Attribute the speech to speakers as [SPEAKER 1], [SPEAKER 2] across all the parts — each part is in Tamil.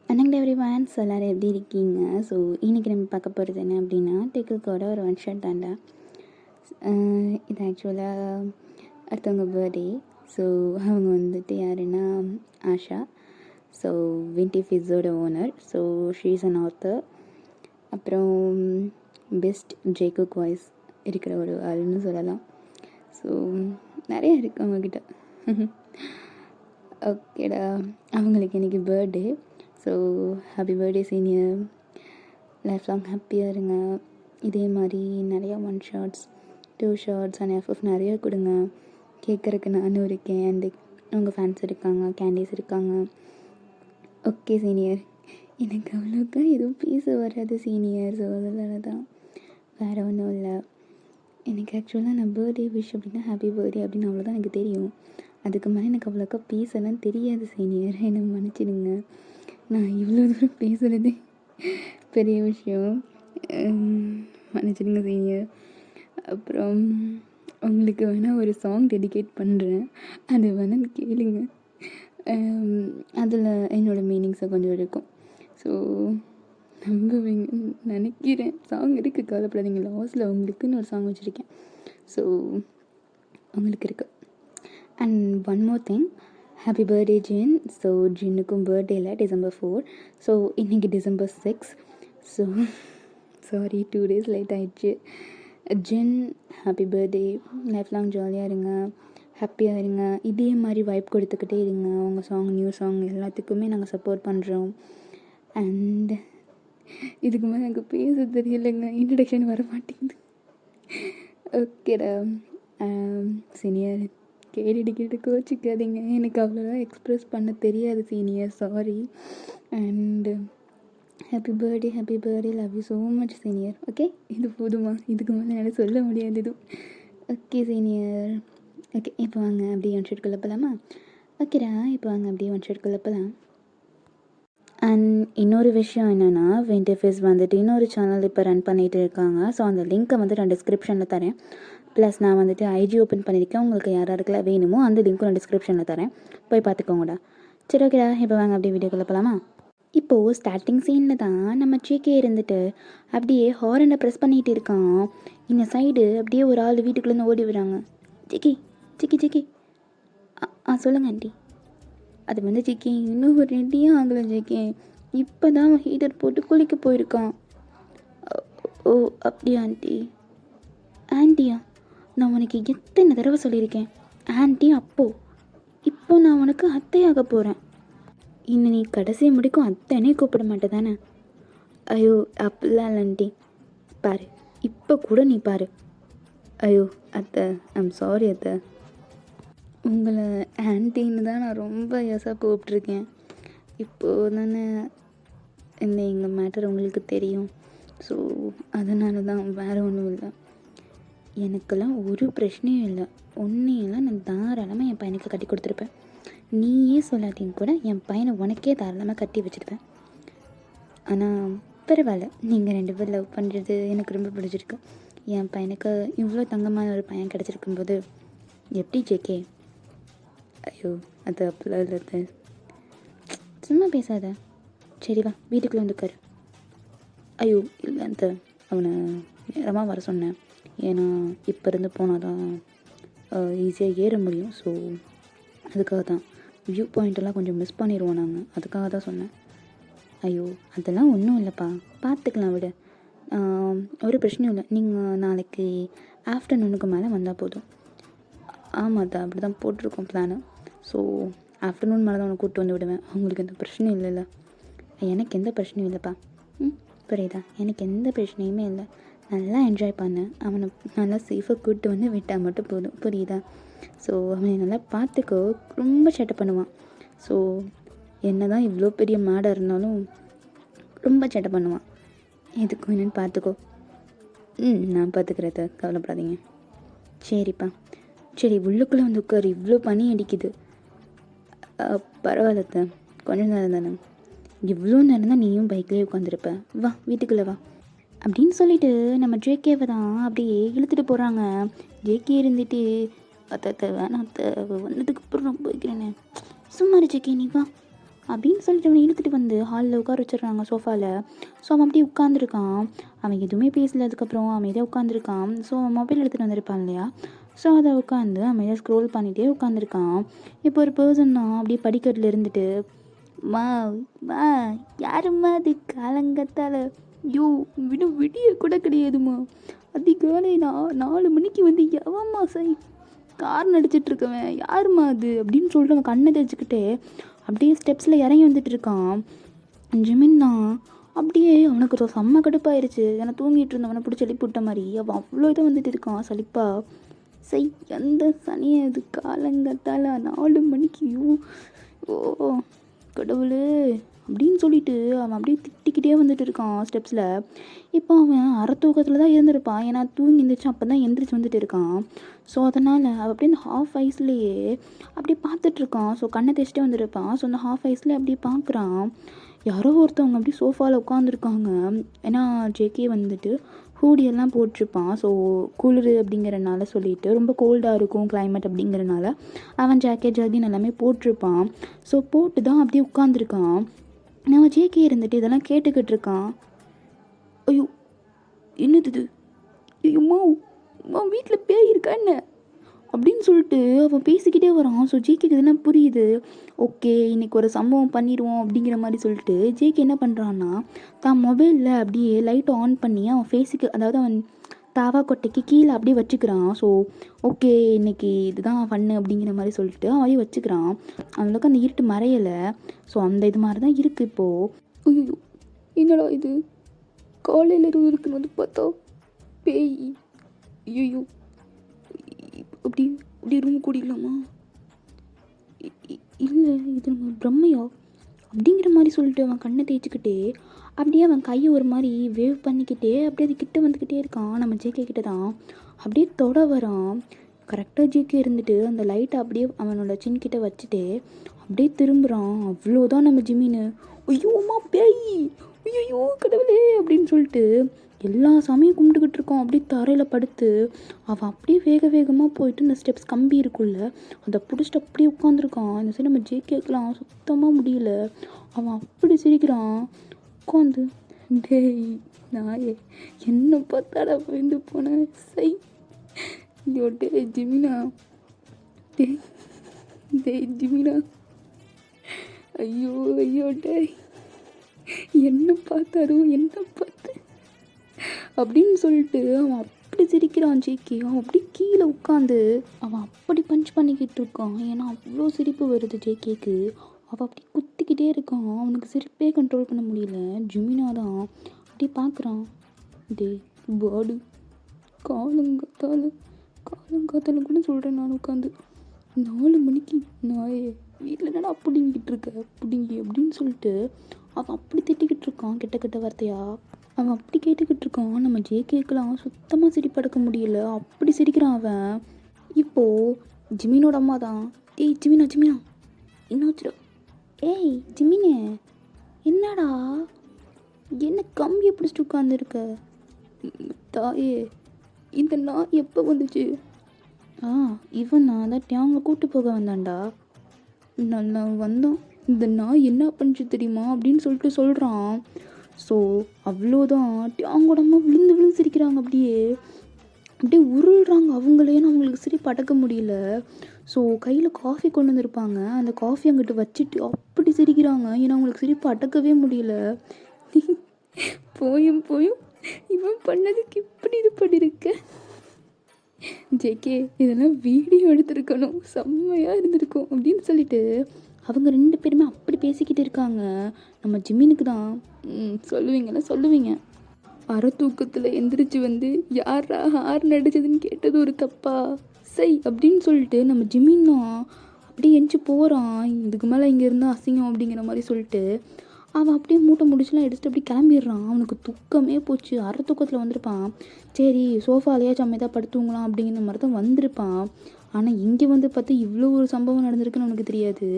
[SPEAKER 1] வணக்கம் எவ்ரிவான். ஸோ எல்லோரும் எப்படி இருக்கீங்க? ஸோ இன்றைக்கி நம்ம பார்க்க போகிறது என்ன அப்படின்னா, டெக்குக்கோட ஒரு ஒன் ஷாட் தாண்டா. இது ஆக்சுவலாக ஒருத்தவங்க பர்த்டே. ஸோ அவங்க வந்துட்டு யாருன்னா ஆஷா. ஸோ வின்டி ஃபிஸோட owner. So she is an author. அப்புறம் பெஸ்ட் ஜேகுக் வாய்ஸ் இருக்கிற ஒரு ஆளுன்னு சொல்லலாம். ஸோ நிறைய இருக்குது அவங்கக்கிட்ட. ஓகேடா, அவங்களுக்கு இன்றைக்கி birthday. So happy birthday senior, life long ஹாப்பியாக இருங்க. இதே மாதிரி நிறையா 1 ஷார்ட்ஸ் 2 ஷார்ட்ஸ் அண்ட் எஃப்எஃப் நிறையா கொடுங்க. கேட்குறக்கு நானும் இருக்கேன், அண்டு உங்கள் ஃபேன்ஸ் இருக்காங்க, கேண்டீஸ் இருக்காங்க. ஓகே சீனியர், எனக்கு அவ்வளோக்கா எதுவும் பேச வராது சீனியர். ஸோ அதனால தான், வேறு ஒன்றும் இல்லை. எனக்கு ஆக்சுவலாக நான் பர்த்டே விஷ் அப்படின்னா ஹாப்பி பர்த்டே அப்படின்னு அவ்வளோதான் எனக்கு தெரியும். அதுக்கு மேலே எனக்கு அவ்வளோக்கா பேசலாம் தெரியாது சீனியர், என்னை மன்னிச்சிடுங்க. நான் இவ்வளோ தூரம் பேசுகிறதே பெரிய விஷயம், மன்னிச்சிடுங்க சீனியர். அப்புறம் உங்களுக்கு வேணால் ஒரு சாங் டெடிகேட் பண்ணுறேன், அது வேணால் கேளுங்க. அதில் என்னோடய மீனிங்ஸை கொஞ்சம் இருக்கும். ஸோ நம்புவீங்கன்னு நினைக்கிறேன். சாங் இருக்குது, கவலைப்படாதீங்க. லாஸ்ட்டில் உங்களுக்குன்னு ஒரு சாங் வச்சுருக்கேன். ஸோ உங்களுக்கு இருக்குது. And one more thing, happy birthday Jin. So ஜின்னுக்கும் பர்த்டே இல்லை, December 4. ஸோ இன்றைக்கி December 6. So sorry 2 days late ஆகிடுச்சு. Jin happy birthday, life long ஜாலியாக இருங்க, ஹாப்பியாக இருங்க. இதே மாதிரி வைப் கொடுத்துக்கிட்டே இருங்க. உங்கள் சாங், நியூ சாங் எல்லாத்துக்குமே நாங்கள் சப்போர்ட் பண்ணுறோம். அண்ட் இதுக்கு மேலே எனக்கு பேச தெரியலைங்க, இன்ட்ரடக்ஷன் வர மாட்டேங்குது. ஓகேடா சீனியர், கேட்டு கோச்சிக்காதீங்க, எனக்கு அவ்வளோதான் எக்ஸ்ப்ரெஸ் பண்ண தெரியாது senior, sorry. And happy birthday, love you so much senior. Okay, இது போதுமா? இதுக்கு மேலே என்னால் சொல்ல முடியாது இது. Okay senior. ஓகே, இப்போ வாங்க அப்படியே ஒன் ஷர்ட்குள்ளே போகலாமா? ஓகேடா, இப்போ வாங்க அப்படியே ஒன் ஷர்ட்குள்ளே போகலாம். அண்ட் இன்னொரு விஷயம் என்னென்னா, வின்டர்ஃபேஸ் வந்துட்டு இன்னொரு சேனல் இப்போ ரன் பண்ணிகிட்டு இருக்காங்க. ஸோ அந்த லிங்க்கை வந்து நான் டிஸ்கிரிப்ஷனில் தரேன். ப்ளஸ் நான் வந்துட்டு ஐஜி ஓப்பன் பண்ணியிருக்கேன். உங்களுக்கு யாருக்கெல்லாம் வேணுமோ அந்த லிங்க்கும் நான் டிஸ்கிரிப்ஷனில் தரேன், போய் பார்த்துக்கோங்கடா. சரி ஓகேடா, இப்போ வாங்க அப்படியே வீடியோக்குள்ளே போகலாமா? இப்போது ஸ்டார்டிங் சீனில் தான் நம்ம ஜேகே இருந்துட்டு அப்படியே ஹாரனை ப்ரெஸ் பண்ணிகிட்டு இருக்கான். இந்த சைடு அப்படியே ஒரு ஆள் வீட்டுக்குள்ளேருந்து ஓடி வராங்க. ஜிக்கி ஜிக்கி ஜிக்கி சொல்லுங்கள் ஆண்டி. அது வந்து ஜிக்கி இன்னும் ஒரு ரெடியாக ஆகலை ஜிக்கி, இப்போ தான் ஹீட்டர் போட்டு குளிக்க போயிருக்கான். ஓ அப்படியா ஆண்டி? ஆண்டியா? நான் உனக்கு எத்தனை தடவை சொல்லியிருக்கேன் ஆண்டி இப்போ நான் உனக்கு அத்தையாக போகிறேன். இன்னும் நீ கடைசி முடிக்கும் அத்தைனே கூப்பிட மாட்டே தானே? ஐயோ அப்படிலாம் இல்லை ஆண்டி, பாரு இப்போ கூட நீ பாரு. ஐயோ அத்தை, ஐம் சாரி அத்தை. உங்களை ஆன்ட்டின்னு தான் நான் ரொம்ப யசாக கூப்பிட்ருக்கேன். இப்போது தானே இந்த எங்கள் மேட்டர் உங்களுக்கு தெரியும். ஸோ அதனால தான், வேறு ஒன்றும் இல்லை. எனக்கெல்லாம் ஒரு பிரச்சனையும் இல்லை. உன்னையெல்லாம் நான் தாராளமாக என் பையனுக்கு கட்டி கொடுத்துருப்பேன். நீயே சொல்லாட்டியும் கூட என் பையனை உனக்கே தாராளமாக கட்டி வச்சுருப்பேன். ஆனால் பரவாயில்ல, நீங்கள் 2 பேர் லவ் பண்ணுறது எனக்கு ரொம்ப பிடிச்சிருக்கு. என் பையனுக்கு இவ்வளோ தங்கமான ஒரு பையன் கிடச்சிருக்கும்போது எப்படி ஜேகே? ஐயோ அது அப்படிலாம் இல்லை, சும்மா பேசாத. சரி வா, வீட்டுக்குள்ளே வந்துக்காரு. ஐயோ இல்லை அந்த அவனை நேரமாக வர சொன்னேன். ஏன்னா இப்போ இருந்து போனால் தான் ஈஸியாக ஏற முடியும். ஸோ அதுக்காக தான், வியூ பாயிண்ட்டெல்லாம் கொஞ்சம் மிஸ் பண்ணிடுவோம் நாங்கள், அதுக்காக தான் சொன்னேன். ஐயோ அதெல்லாம் ஒன்றும் இல்லைப்பா, பார்த்துக்கலாம் விட, ஒரு பிரச்சனையும் இல்லை. நீங்கள் நாளைக்கு ஆஃப்டர்நூனுக்கு மேலே வந்தால் போதும். ஆமாம் தான், அப்படி தான் போட்டிருக்கோம் பிளானு. ஸோ ஆஃப்டர்நூன் மேலே தான் அவனை கூப்பிட்டு வந்து விடுவேன். அவங்களுக்கு எந்த பிரச்சனையும் இல்லைல்ல? எனக்கு எந்த பிரச்சனையும் இல்லைப்பா. புரியுதா? எனக்கு எந்த பிரச்சனையுமே இல்லை. நல்லா என்ஜாய் பண்ணேன். அவனை நல்லா சேஃபாக கூப்பிட்டு வந்து விட்டால் மட்டும் போதும், புரியுதா? ஸோ அவனை நல்லா பார்த்துக்கோ, ரொம்ப சேட்டை பண்ணுவான். ஸோ என்ன தான் இவ்வளோ பெரிய மாடாக இருந்தாலும் ரொம்ப சேட்டை பண்ணுவான். எதுக்கும் என்னென்னு பார்த்துக்கோ. நான் பார்த்துக்கிறத, கவலைப்படாதீங்க. சரிப்பா. சரி உள்ளுக்குள்ளே வந்து உட்காரு, இவ்வளோ பனி அடிக்குது. பரவாயில்ல, கொஞ்சம் நேரம் தானே. இவ்வளோ நேரம் தான் நீயும் பைக்லேயே உட்காந்துருப்ப, வா வீட்டுக்குள்ளே வா அப்படின்னு சொல்லிட்டு நம்ம ஜேகேவை தான் அப்படியே இழுத்துட்டு போகிறாங்க. ஜேகே இருந்துட்டு அத்தை வேணாம் அத்தை, வந்ததுக்கு அப்புறம் நான் போய்க்கிறேன்னு. சும்மா ஜேகே நீ வா,
[SPEAKER 2] அப்படின்னு சொல்லிட்டு அவனை இழுத்துட்டு வந்து ஹாலில் உட்கார வச்சிடுறாங்க சோஃபாவில். ஸோ அவன் அப்படியே உட்காந்துருக்கான். அவன் எதுவுமே பேசல. அதுக்கப்புறம் அமைதியாக உட்காந்துருக்கான். ஸோ அவன் மொபைல் எடுத்துகிட்டு வந்திருப்பான் இல்லையா, ஸோ அதை உட்காந்து அமைதியாக ஸ்க்ரோல் பண்ணிகிட்டே உட்காந்துருக்கான். இப்போ ஒரு பர்சன் தான் அப்படியே படிக்கட்டில் இருந்துட்டு, மா மா யாரும்மா அது காலங்கத்தால், ஐயோ விடிய கூட கிடையாதுமா, அதிகாலை 4 மணிக்கு வந்து எவம்மா கார் நடிச்சிட்ருக்கவன் யாரும்மா அது அப்படின்னு சொல்லிட்டு அவன் கண்ணை தேய்ச்சிக்கிட்டே அப்படியே ஸ்டெப்ஸில் இறங்கி வந்துட்டு இருக்கான். ஜிமின் தான் அப்படியே அவனுக்கு செம்ம கடுப்பாயிருச்சு. ஏன்னா தூங்கிட்டு இருந்தவனை பிடிச்சி எழுப்பி விட்ட மாதிரி அவன் அவ்வளோ இதாக வந்துட்டு இருக்கான் சலிப்பா. எந்த சனியை அது காலங்கத்தால் 4 மணிக்கு, ஓ கடவுளே அப்படின்னு சொல்லிட்டு அவன் அப்படியே திட்டிக்கிட்டே வந்துட்டு இருக்கான் ஸ்டெப்ஸில். இப்போ அவன் அறத்தூக்கத்தில் தான் இருந்திருப்பான். ஏன்னா தூங்கி இருந்துச்சு அப்போ தான் எந்திரிச்சு வந்துட்டு இருக்கான். ஸோ அதனால் அவன் அப்படியே இந்த ஹாஃப் ஐஸ்லேயே அப்படியே பார்த்துட்ருக்கான். ஸோ கண்ணை தேய்ச்சிட்டே வந்துருப்பான். ஸோ அந்த ஹாஃப் ஐஸ்லேயே அப்படியே பார்க்குறான், யாரோ ஒருத்தவங்க அப்படியே சோஃபாவில் உட்காந்துருக்காங்க. ஏன்னா ஜேகே வந்துட்டு ஹூடியெல்லாம் போட்டிருப்பான். ஸோ குளிர் அப்படிங்கிறனால சொல்லிட்டு ரொம்ப கோல்டாக இருக்கும் கிளைமேட் அப்படிங்கிறனால அவன் ஜாக்கெட் ஜர்கின் எல்லாமே போட்டிருப்பான். ஸோ போட்டு தான் அப்படியே உட்காந்துருக்கான். நம்ம ஜேகே இருந்துட்டு இதெல்லாம் கேட்டுக்கிட்டு இருக்கான். ஐயோ என்னது இது, ஐயோம்மா வீட்டில் பேய் இருக்கா என்ன அப்படின்னு சொல்லிட்டு அவன் பேசிக்கிட்டே வரான். ஸோ ஜேகேக்கு இதெல்லாம் புரியுது. ஓகே இன்றைக்கி ஒரு சம்பவம் பண்ணிடுவோம் அப்படிங்கிற மாதிரி சொல்லிட்டு ஜேகே என்ன பண்ணுறான்னா, தான் மொபைலில் அப்படியே லைட்டை ஆன் பண்ணி அவன் ஃபேஸுக்கு, அதாவது அவன் தாவா கொட்டைக்கு கீழே அப்படியே வச்சுக்கிறான். ஸோ ஓகே இன்றைக்கி இதுதான் ஃபன்னு அப்படிங்கிற மாதிரி சொல்லிட்டு அவன் வச்சுக்கிறான். அவனுக்கு அந்த இருட்டு மறையலை. ஸோ அந்த இது மாதிரி தான் இருக்குது இப்போது.
[SPEAKER 1] ஐயோ என்னடா இது, காலையில் இருக்குன்னு வந்து பார்த்தா பேய். ஐயோ அப்படி ரூம் கூடிக்கலாமா,
[SPEAKER 2] இல்லை இது நம்ம பிரம்மையா அப்படிங்கிற மாதிரி சொல்லிட்டு அவன் கண்ணை தேய்ச்சிக்கிட்டே அப்படியே அவன் கையை ஒரு மாதிரி வேவ் பண்ணிக்கிட்டே அப்படியே அது கிட்டே வந்துக்கிட்டே இருக்கான். நம்ம ஜேகே கிட்ட தான் அப்படியே தொட வரான். கரெக்டாக ஜேகே இருந்துட்டு அந்த லைட்டை அப்படியே அவனோட சின் கிட்ட வச்சுட்டு அப்படியே திரும்புகிறான். அவ்வளோதான் நம்ம ஜிமின்னு, ஐயோம்மா பேய், ஐயோ கடவுளே அப்படின்னு சொல்லிட்டு எல்லா சாமியும் கும்பிட்டுக்கிட்டு இருக்கான். அப்படியே தரையில் படுத்து அவன் அப்படியே வேகமாக போயிட்டு இந்த ஸ்டெப்ஸ் கம்பி இருக்குல்ல அதை பிடிச்சிட்டு அப்படியே உட்காந்துருக்கான். இந்த சைடு நம்ம ஜேகேக்கெலாம் சுத்தமாக முடியல. அவன் அப்படி சிரிக்கிறான் உட்காந்து.
[SPEAKER 1] டேய் நாயே என்ன பார்த்தாடா பயந்து போனேன். ஐயோ டே ஜிமினா, டேய் ஜிமினா, ஐயோ டேய் என்ன பார்த்தாரோ என்ன பார்த்து அப்படின்னு சொல்லிட்டு அவன் அப்படி சிரிக்கிறான். ஜேகே அவன் அப்படி கீழே உட்காந்து அவன் அப்படி பஞ்ச் பண்ணிக்கிட்டு இருக்கான். ஏன்னா அவ்வளோ சிரிப்பு வருது ஜேகேக்கு. அவன் அப்படி குத்திக்கிட்டே இருக்கான். அவனுக்கு சிரிப்பே கண்ட்ரோல் பண்ண முடியல. ஜிமினா தான் அப்படி பார்க்குறான். டே பாடு காலங்காத்தால கூட சொல்கிறேன் நான் உட்காந்து 4 மணிக்கு நாயே வீட்டில் என்னடா பிடிங்கிட்டு இருக்க பிடிங்கி அப்படின்னு சொல்லிட்டு அவன் அப்படி திட்டிக்கிட்டு இருக்கான் கெட்ட வார்த்தையா. அவன் அப்படி கேட்டுக்கிட்டு இருக்கான். நம்ம ஜேகேக்கெலாம் சுத்தமாக சிரிப்படக்க முடியல. அப்படி சிரிக்கிறான் அவன். இப்போது ஜிமினோட அம்மா தான், ஏய் ஜிமினா என்னாச்சுடா, ஏய் ஜிமினே என்னடா என்ன கம்பியை பிடிச்சிட்டு உட்காந்துருக்க, தாயே இந்த நாய் எப்போ வந்துச்சு,
[SPEAKER 2] இவன் நான் தான் அவங்க கூப்பிட்டு போக வந்தான்டா,
[SPEAKER 1] நல்லா வந்தோம், இந்த நாய் என்ன பண்ணிச்சு தெரியுமா அப்படின்னு சொல்லிட்டு சொல்கிறான். ஸோ அவ்வளோதான் அவங்களோட அம்மா விழுந்து சிரிக்கிறாங்க. அப்படியே உருள்றாங்க அவங்களே. அவங்களுக்கு சிரிப்பு அடக்க முடியல. ஸோ கையில் காஃபி கொண்டு வந்திருப்பாங்க. அந்த காஃபி அங்கிட்டு வச்சுட்டு அப்படி சிரிக்கிறாங்க. ஏன்னா அவங்களுக்கு சிரிப்பு அடக்கவே முடியல. போயும் இவன் பண்ணதுக்கு இப்படி இது பண்ணியிருக்க ஜேகே, இதெல்லாம் வீடியோ எடுத்திருக்கணும், செம்மையாக இருந்திருக்கும் அப்படின்னு சொல்லிட்டு அவங்க 2 பேருமே அப்படி பேசிக்கிட்டு இருக்காங்க. நம்ம ஜிமினுக்கு தான் சொல்லுவீங்க அரை தூக்கத்தில் எந்திரிச்சு வந்து யாரா ஹார் நடிச்சதுன்னு கேட்டது ஒரு தப்பா அப்படின்னு சொல்லிட்டு நம்ம ஜிமின் தான் அப்படியே எஞ்சி போகிறான். இதுக்கு மேலே இங்கே இருந்தால் அசிங்கம் அப்படிங்கிற மாதிரி சொல்லிட்டு அவன் அப்படியே மூட்டை முடிச்சுலாம் எடுத்துகிட்டு அப்படி கிளம்பிடுறான். அவனுக்கு தூக்கமே போச்சு. அரை தூக்கத்தில் வந்திருப்பான். சரி சோஃபாலையா சமையதாக படுத்துங்களாம் அப்படிங்கிற மாதிரி தான் வந்திருப்பான். ஆனால் இங்கே வந்து பார்த்து இவ்வளோ ஒரு சம்பவம் நடந்திருக்குன்னு அவனுக்கு தெரியாது.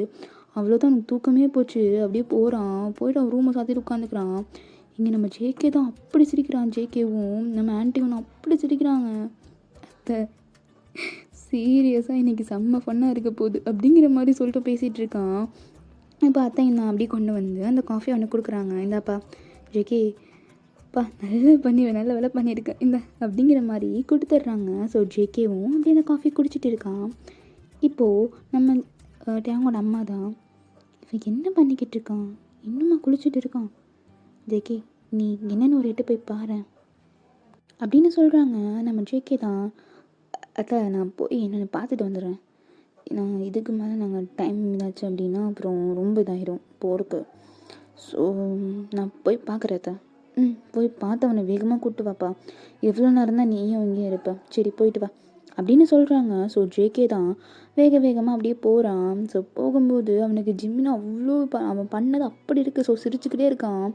[SPEAKER 1] அவ்வளோதான் அவனுக்கு தூக்கமே போச்சு. அப்படியே போயிட்டு அவன் ரூமை சாத்திட்டு உட்காந்துக்கிறான். இங்கே நம்ம ஜேகே தான் அப்படி சிரிக்கிறான். ஜேகேவும் நம்ம ஆன்ட்டியும் அப்படி சிரிக்கிறாங்க. அத்தை சீரியஸாக இன்றைக்கி செம்ம ஃபன்னாக இருக்க போகுது அப்படிங்கிற மாதிரி சொல்லிட்டு பேசிகிட்டு இருக்கான்.
[SPEAKER 2] இப்போ அத்தையும் தான் அப்படியே கொண்டு வந்து அந்த காஃபி அவனுக்கு கொடுக்குறாங்க. இந்தாப்பா ஜெகி, பா நல்லா பண்ணிடுவேன், நல்ல வேலை பண்ணியிருக்கேன் இந்த அப்படிங்கிற மாதிரி கொடுத்துட்றாங்க. ஸோ ஜேகேவும் அப்படியே அந்த காஃபி குடிச்சிட்டு இருக்கான். இப்போது நம்ம டேங்கோட அம்மா தான், இவன் என்ன பண்ணிக்கிட்டு இருக்கான், இன்னுமா குளிச்சுட்டு இருக்கான், ஜேகே நீ என்னென்னு ஒரு எட்டு போய் பாரு அப்படின்னு சொல்கிறாங்க. நம்ம ஜேகே தான், அத்தை நான் போய் என்னென்னு பார்த்துட்டு வந்துடுறேன், நான் இதுக்கு மேலே நாங்கள் டைம் இதாச்சு அப்படின்னா அப்புறம் ரொம்ப இதாயிரும் போகிறக்கு, ஸோ நான் போய் பார்க்குறேன் அத்தை. போய் பார்த்து அவனை வேகமாக கூப்பிட்டு வாப்பா, எவ்வளோ நேரம் தான் நீயும் இங்கே இருப்ப, சரி போயிட்டு வா அப்படின்னு சொல்கிறாங்க. ஸோ ஜேகே தான் வேகமாக அப்படியே போகிறான். ஸோ போகும்போது அவனுக்கு ஜிம்மினா அவ்வளோ அவன் பண்ணது அப்படி இருக்குது. ஸோ சிரிச்சுக்கிட்டே இருக்கான்.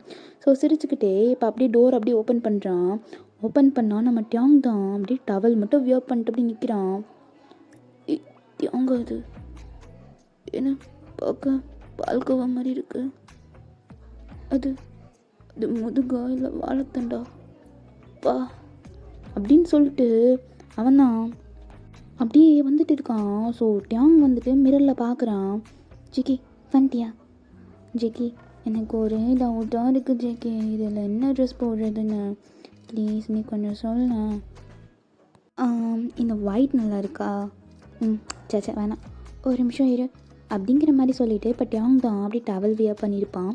[SPEAKER 2] ஸோ சிரிச்சுக்கிட்டே இப்போ அப்படியே டோர் அப்படியே ஓப்பன் பண்ணுறான். ஓப்பன் பண்ணால் நம்ம டியாங் தான் அப்படியே டவல் மட்டும் வியர் பண்ணிட்டு அப்படி நிற்கிறான். டியாங்க அது என்ன பார்க்க பால்கோவா மாதிரி இருக்கு, அது அது முதுகா இல்லை வாழைத்தண்டா பா அப்படின்னு சொல்லிட்டு அவன் தான் அப்படியே வந்துட்டு இருக்கான். ஸோ டியாங் வந்துட்டு மிரரில் பார்க்குறான். ஜிகி வந்துட்டியா ஜிகி, எனக்கு ஒரு டவுட்டாக இருக்குது ஜிகி, இதில் என்ன ட்ரெஸ் போடுறதுன்னு ப்ளீஸ் நீ கொஞ்சம் சொல்ல. இந்த ஒயிட் நல்லா இருக்கா? சே வேணாம், ஒரு நிமிஷம் இரு அப்படிங்கிற மாதிரி சொல்லிவிட்டு இப்போ டியாங் தான் அப்படி டவல் வியர் பண்ணியிருப்பான்.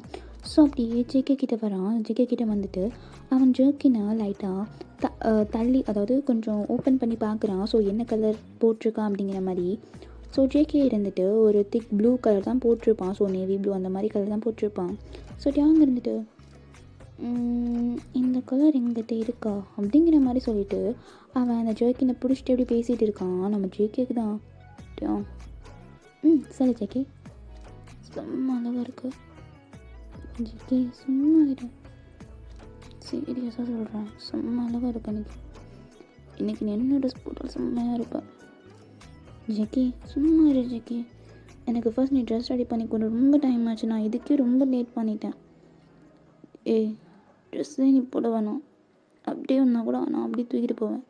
[SPEAKER 2] ஸோ அப்படியே ஜேகே கிட்டே வரான். ஜேகே கிட்டே வந்துட்டு அவன் ஜர்க்கினை லைட்டாக தள்ளி, அதாவது கொஞ்சம் ஓப்பன் பண்ணி பார்க்குறான். ஸோ என்ன கலர் போட்டிருக்கான் அப்படிங்கிற மாதிரி. ஸோ ஜேகே இருந்துட்டு ஒரு திக் ப்ளூ கலர் தான் போட்டிருப்பான். ஸோ நேவி ப்ளூ அந்த மாதிரி கலர் தான் போட்டிருப்பான். ஸோ டியாங் இருந்துட்டு இந்த கலர் எங்கிட்ட இருக்கா அப்படிங்கிற மாதிரி சொல்லிவிட்டு அவன் அந்த ஜர்க்கினை பிடிச்சிட்டு எப்படி பேசிகிட்டு இருக்கான். நம்ம ஜேகேக்கு தான் டியாங் சொல்லு ஜேகே, செம்ம அழகாக இருக்குது ஜிகே, சும்மா இரு, சீரியஸாக சொல்கிறேன், செம்ம அழகாக இருக்கு இன்னைக்கு நீ என்ன ட்ரெஸ் போட்டாலும் செம்மையாக இருப்பேன் ஜிகே, சும்மா இரு ஜிகே, எனக்கு ஃபர்ஸ்ட் நீ ட்ரெஸ் ரெடி பண்ணி கொண்டு ரொம்ப டைம் ஆச்சு, நான் இதுக்கே ரொம்ப லேட் பண்ணிட்டேன். ட்ரெஸ்ஸே நீ போட வேணாம், அப்படியே வந்தால் கூட நான் அப்படியே தூக்கிட்டு போவேன்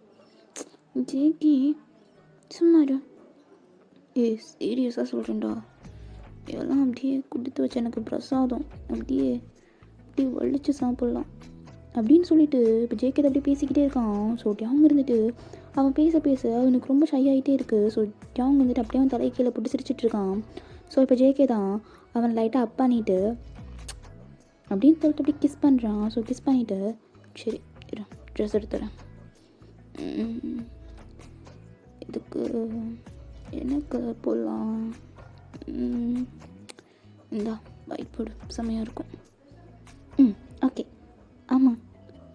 [SPEAKER 2] ஜிகே, சும்மா இரு. சீரியஸாக சொல்கிறேன்டா, இதெல்லாம் அப்படியே கொடுத்து வச்ச எனக்கு பிரசாதம், அப்படியே வலிச்சு சாப்பிட்லாம் அப்படின்னு சொல்லிட்டு இப்போ ஜேகே அப்படியே பேசிக்கிட்டே இருக்கான். ஸோ டியாங் இருந்துட்டு அவன் பேச அவனுக்கு ரொம்ப ஷை ஆகிட்டே இருக்குது. ஸோ டியாங் வந்துட்டு அப்படியே அவன் தலையை கீழே போட்டு சிரிச்சிட்டு இருக்கான். ஸோ இப்போ ஜேகே தான் அவன் லைட்டாக அப் பண்ணிட்டு அப்படின்னு சொல்லிட்டு அப்படியே கிஸ் பண்ணுறான். ஸோ கிஸ் பண்ணிவிட்டு சரி ட்ரெஸ் எடுத்துறேன், இதுக்கு என்ன கலர் போடலாம், இந்தா ஒயிட் போடு, செம்மையாக இருக்கும். ஓகே, ஆமாம்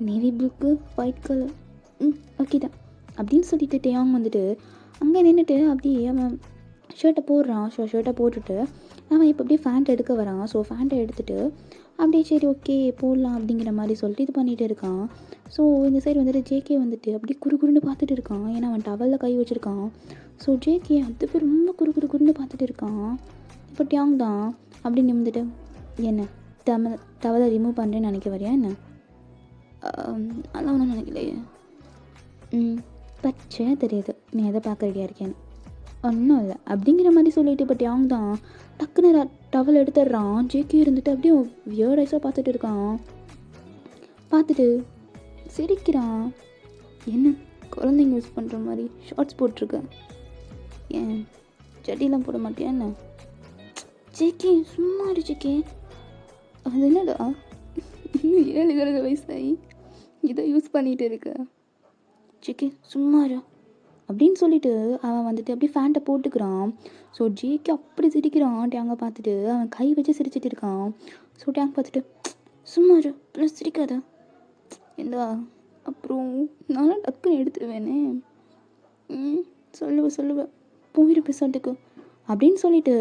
[SPEAKER 2] நேவி ப்ளூக்கு ஒயிட் கலர், ஓகே தான் அப்படின்னு சொல்லிட்டு டியாங் வந்துட்டு அங்கே நின்றுட்டு அப்படியே அவன் ஷர்ட்டை போடுறான். ஷர்ட்டை போட்டுட்டு அவன் இப்போ அப்படியே ஃபேண்ட் எடுக்க வரான். ஸோ ஃபேண்ட்டை எடுத்துகிட்டு அப்படியே சரி ஓகே போடலாம் அப்படிங்கிற மாதிரி சொல்லிட்டு இது பண்ணிகிட்டு இருக்கான். ஸோ இந்த சைடு வந்துட்டு ஜேகே வந்துட்டு அப்படியே குறுன்னு பார்த்துட்டு இருக்கான். ஏன்னா அவன் டவலில் கை வச்சுருக்கான். ஸோ ஜேகே அது பேர் ரொம்ப குறுன்னு பார்த்துட்டு இருக்கான். இப்போ டியாங் தான் அப்படி நிமிந்துட்டு என்ன டவலை ரிமூவ் பண்ணுறேன்னு நினைக்க வரியா என்ன? அதெல்லாம் ஒன்றும் நினைக்கலையே, பச்சையாக தெரியுது நீ எதை பார்க்க ரெடியாக இருக்கேன்னு, ஒன்றும் இல்லை அப்படிங்கிற மாதிரி சொல்லிட்டு இப்போ டியாங் தான் டக்குன்னு டவல் எடுத்துடுறான். ஜேகே இருந்துட்டு அப்படியே வியர்ட் ஐஸாக பார்த்துட்டு இருக்கான். பார்த்துட்டு சிரிக்கிறான். என்ன குழந்தைங்க யூஸ் பண்ணுற மாதிரி ஷார்ட்ஸ் போட்டிருக்கேன், ஏன் செடியெல்லாம் போட மாட்டியா என்ன? ஜேகே சும்மா இரு ஜேகே, அது என்னடா இன்னும் 7 வயசாகி இதை யூஸ் பண்ணிகிட்டு இருக்க, ஜேகே சும்மா இரு அப்படின்னு சொல்லிட்டு அவன் வந்துட்டு அப்படியே ஃபேண்ட்டை போட்டுக்கிறான். ஸோ ஜேகே அப்படி சிரிக்கிறான். டேங்கை பார்த்துட்டு அவன் கை வச்சு சிரிச்சிட்டு இருக்கான். ஸோ டேங் பார்த்துட்டு சும்மா இரு ப்ளஸ் சிரிக்காத ஏண்டா, அப்புறம் நானும் டக்குன்னு எடுத்துவேனே, சொல்லுவேன் போயிரு பெசாட்டுக்கு அப்படின்னு சொல்லிட்டு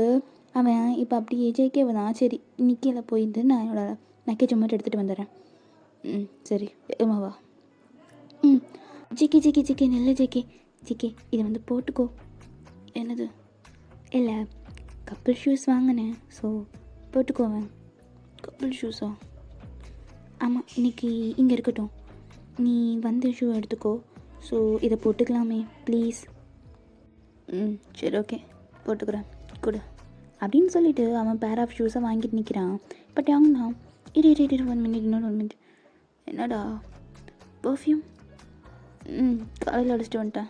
[SPEAKER 2] அவன் இப்போ அப்படியே ஜேகேவை தான் சரி நிற்கல போயிட்டு நான் என்னோட லக்கேஜை மட்டும் எடுத்துகிட்டு வந்துடுறேன், சரி ஏமாவா, ஜிக்கி நெல்ல ஜிக்கி இதை வந்து போட்டுக்கோ. என்னது? இல்லை கப்பிள் ஷூஸ் வாங்கினேன், ஸோ போட்டுக்கோவேன். கப்பிள் ஷூஸா? ஆமாம், இன்றைக்கி இங்கே இருக்கட்டும், நீ வந்து ஷூ எடுத்துக்கோ, ஸோ இதை போட்டுக்கலாமே ப்ளீஸ். சரி ஓகே போட்டுக்கிறேன் கொடு அப்படின்னு சொல்லிட்டு அவன் பேர் ஆஃப் ஷூஸை வாங்கிட்டு நிற்கிறான். பட் அவங்கண்ணா இரு 1 மினிட் என்னடா பர்ஃப்யூம் காலையில் அடிச்சிட்டு வந்துட்டேன்.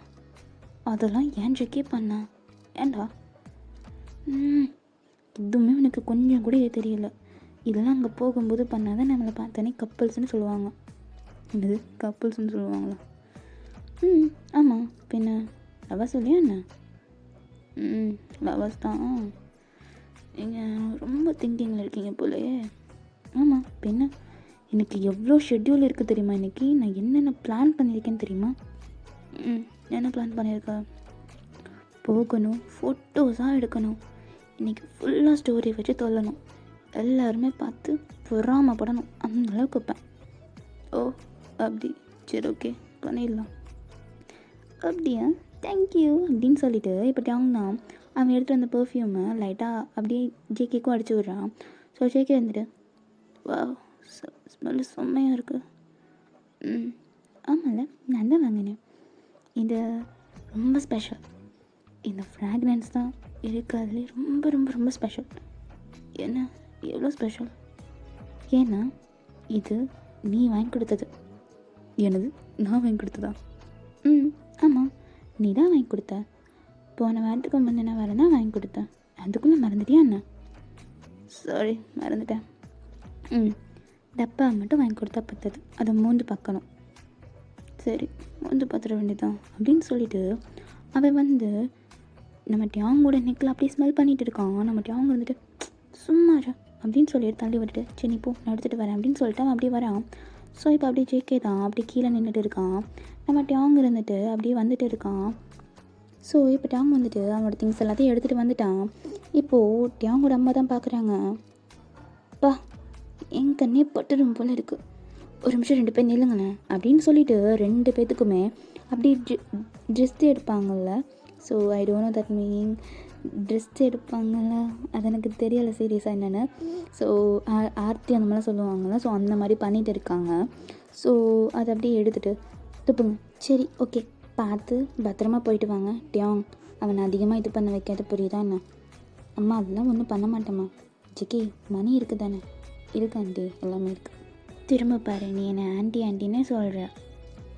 [SPEAKER 2] அதெல்லாம் ஏன் ஜெக்கே பண்ணா? ஏன்டா? எதுவுமே எனக்கு கொஞ்சம் கூட தெரியல. இதெல்லாம் அங்கே போகும்போது பண்ணாதான் நம்மளை பார்த்தோன்னே கப்புள்ஸ்னு சொல்லுவாங்க. என்னது கப்புள்ஸ்னு சொல்லுவாங்களா? ஆமாம், பின்ன லவர்ஸ் இல்லையா என்ன? லவர்ஸ் தான். நீங்கள் ரொம்ப திங்கிங்கில் இருக்கீங்க போலயே. ஆமாம், பின்ன எனக்கு எவ்வளோ ஷெட்யூல் இருக்குது தெரியுமா? இன்றைக்கி நான் என்னென்ன பிளான் பண்ணியிருக்கேன்னு தெரியுமா? என்ன பிளான் பண்ணியிருக்கா? போகணும், ஃபோட்டோஸாக எடுக்கணும், இன்றைக்கி ஃபுல்லாக ஸ்டோரி வச்சு தொல்லணும், எல்லாருமே பார்த்து பொறாமப்படணும், அந்த அளவுக்கு வைப்பேன். ஓ அப்படி, சரி ஓகே பண்ணிடலாம். அப்படியா, தேங்க்யூ அப்படின்னு சொல்லிட்டு இப்போ வாங்கினா அவன் எடுத்துகிட்டு வந்த பர்ஃப்யூமை லைட்டாக அப்படியே ஜேகேக்கும் அடிச்சு விட்றான். ஸோ ஜேகே வந்துட்டு வா ஸ்மெல்லு செம்மையாக இருக்குது. ஆமாம்ல, நான் தான் வாங்கினேன். இது ரொம்ப ஸ்பெஷல். இந்த ஃப்ராக்ரன்ஸ் தான் இருக்கிறதுலே ரொம்ப ரொம்ப ரொம்ப ஸ்பெஷல். என்ன எவ்வளோ ஸ்பெஷல்? ஏன்னா இது நீ வாங்கி கொடுத்தது. எனது நான் வாங்கி கொடுத்ததா? ஆமாம், நீ தான் வாங்கி கொடுத்த. போன வாரத்துக்கு முந்தின வாரம் தான் வாங்கி கொடுத்தேன். அதுக்குள்ளே மறந்துட்டியா என்ன? சாரி, மறந்துட்டேன். டப்பா மட்டும் வாங்கி கொடுத்தா பத்தது, அதை மூந்து பார்க்கணும். சரி, மூந்து பார்த்துட வேண்டியதான் அப்படின்னு சொல்லிட்டு அவன் வந்து நம்ம டியாங்கோட நெக்கில் அப்படியே ஸ்மெல் பண்ணிகிட்டு இருக்கான். நம்ம டியாங்க வந்துட்டு சும்மாரா அப்படின்னு சொல்லிட்டு தள்ளி விட்டுட்டு சரி போ நான் எடுத்துகிட்டு வரேன் அப்படின்னு சொல்லிட்டு அவன் அப்படியே வரான். ஸோ இப்போ அப்படியே ஜேகே தான் அப்படியே கீழே நின்றுட்டு இருக்கான். நம்ம டியாங் இருந்துட்டு அப்படியே வந்துட்டு இருக்கான். ஸோ இப்போ டியாங் வந்துட்டு அவனோட திங்ஸ் எல்லாத்தையும் எடுத்துகிட்டு வந்துட்டான். இப்போது டியாங்கோட அம்மா தான் பார்க்குறாங்க. பா என் கண்ணே பட்டுடும் போல் இருக்குது, ஒரு நிமிஷம் 2 பேர் நில்லுங்கண்ணே அப்படின்னு சொல்லிட்டு 2 பேர்த்துக்குமே அப்படி ட்ரெஸ் எடுப்பாங்கள்ல. So I don't know that meaning. Dress எடுப்பாங்கள்ல, அது எனக்கு தெரியலை சீரியஸாக என்னென்னு. ஸோ ஆர்த்தி அந்த மாதிரிலாம் சொல்லுவாங்கள்ல, ஸோ அந்த மாதிரி பண்ணிகிட்டு இருக்காங்க. ஸோ அதை அப்படியே எடுத்துகிட்டு துப்புங்க. சரி ஓகே, பார்த்து பத்திரமா போயிட்டு வாங்க டியாங். அவனை அதிகமாக இது பண்ண வைக்காத, புரியுதா என்ன? அம்மா அதெல்லாம் ஒன்றும் பண்ண மாட்டேம்மா. ஜிக்கி மணி இருக்குது தானே? இருக்கு ஆண்டி, எல்லாமே இருக்குது. திரும்ப பாரு, நீ என்னை ஆண்டின்னே சொல்கிற.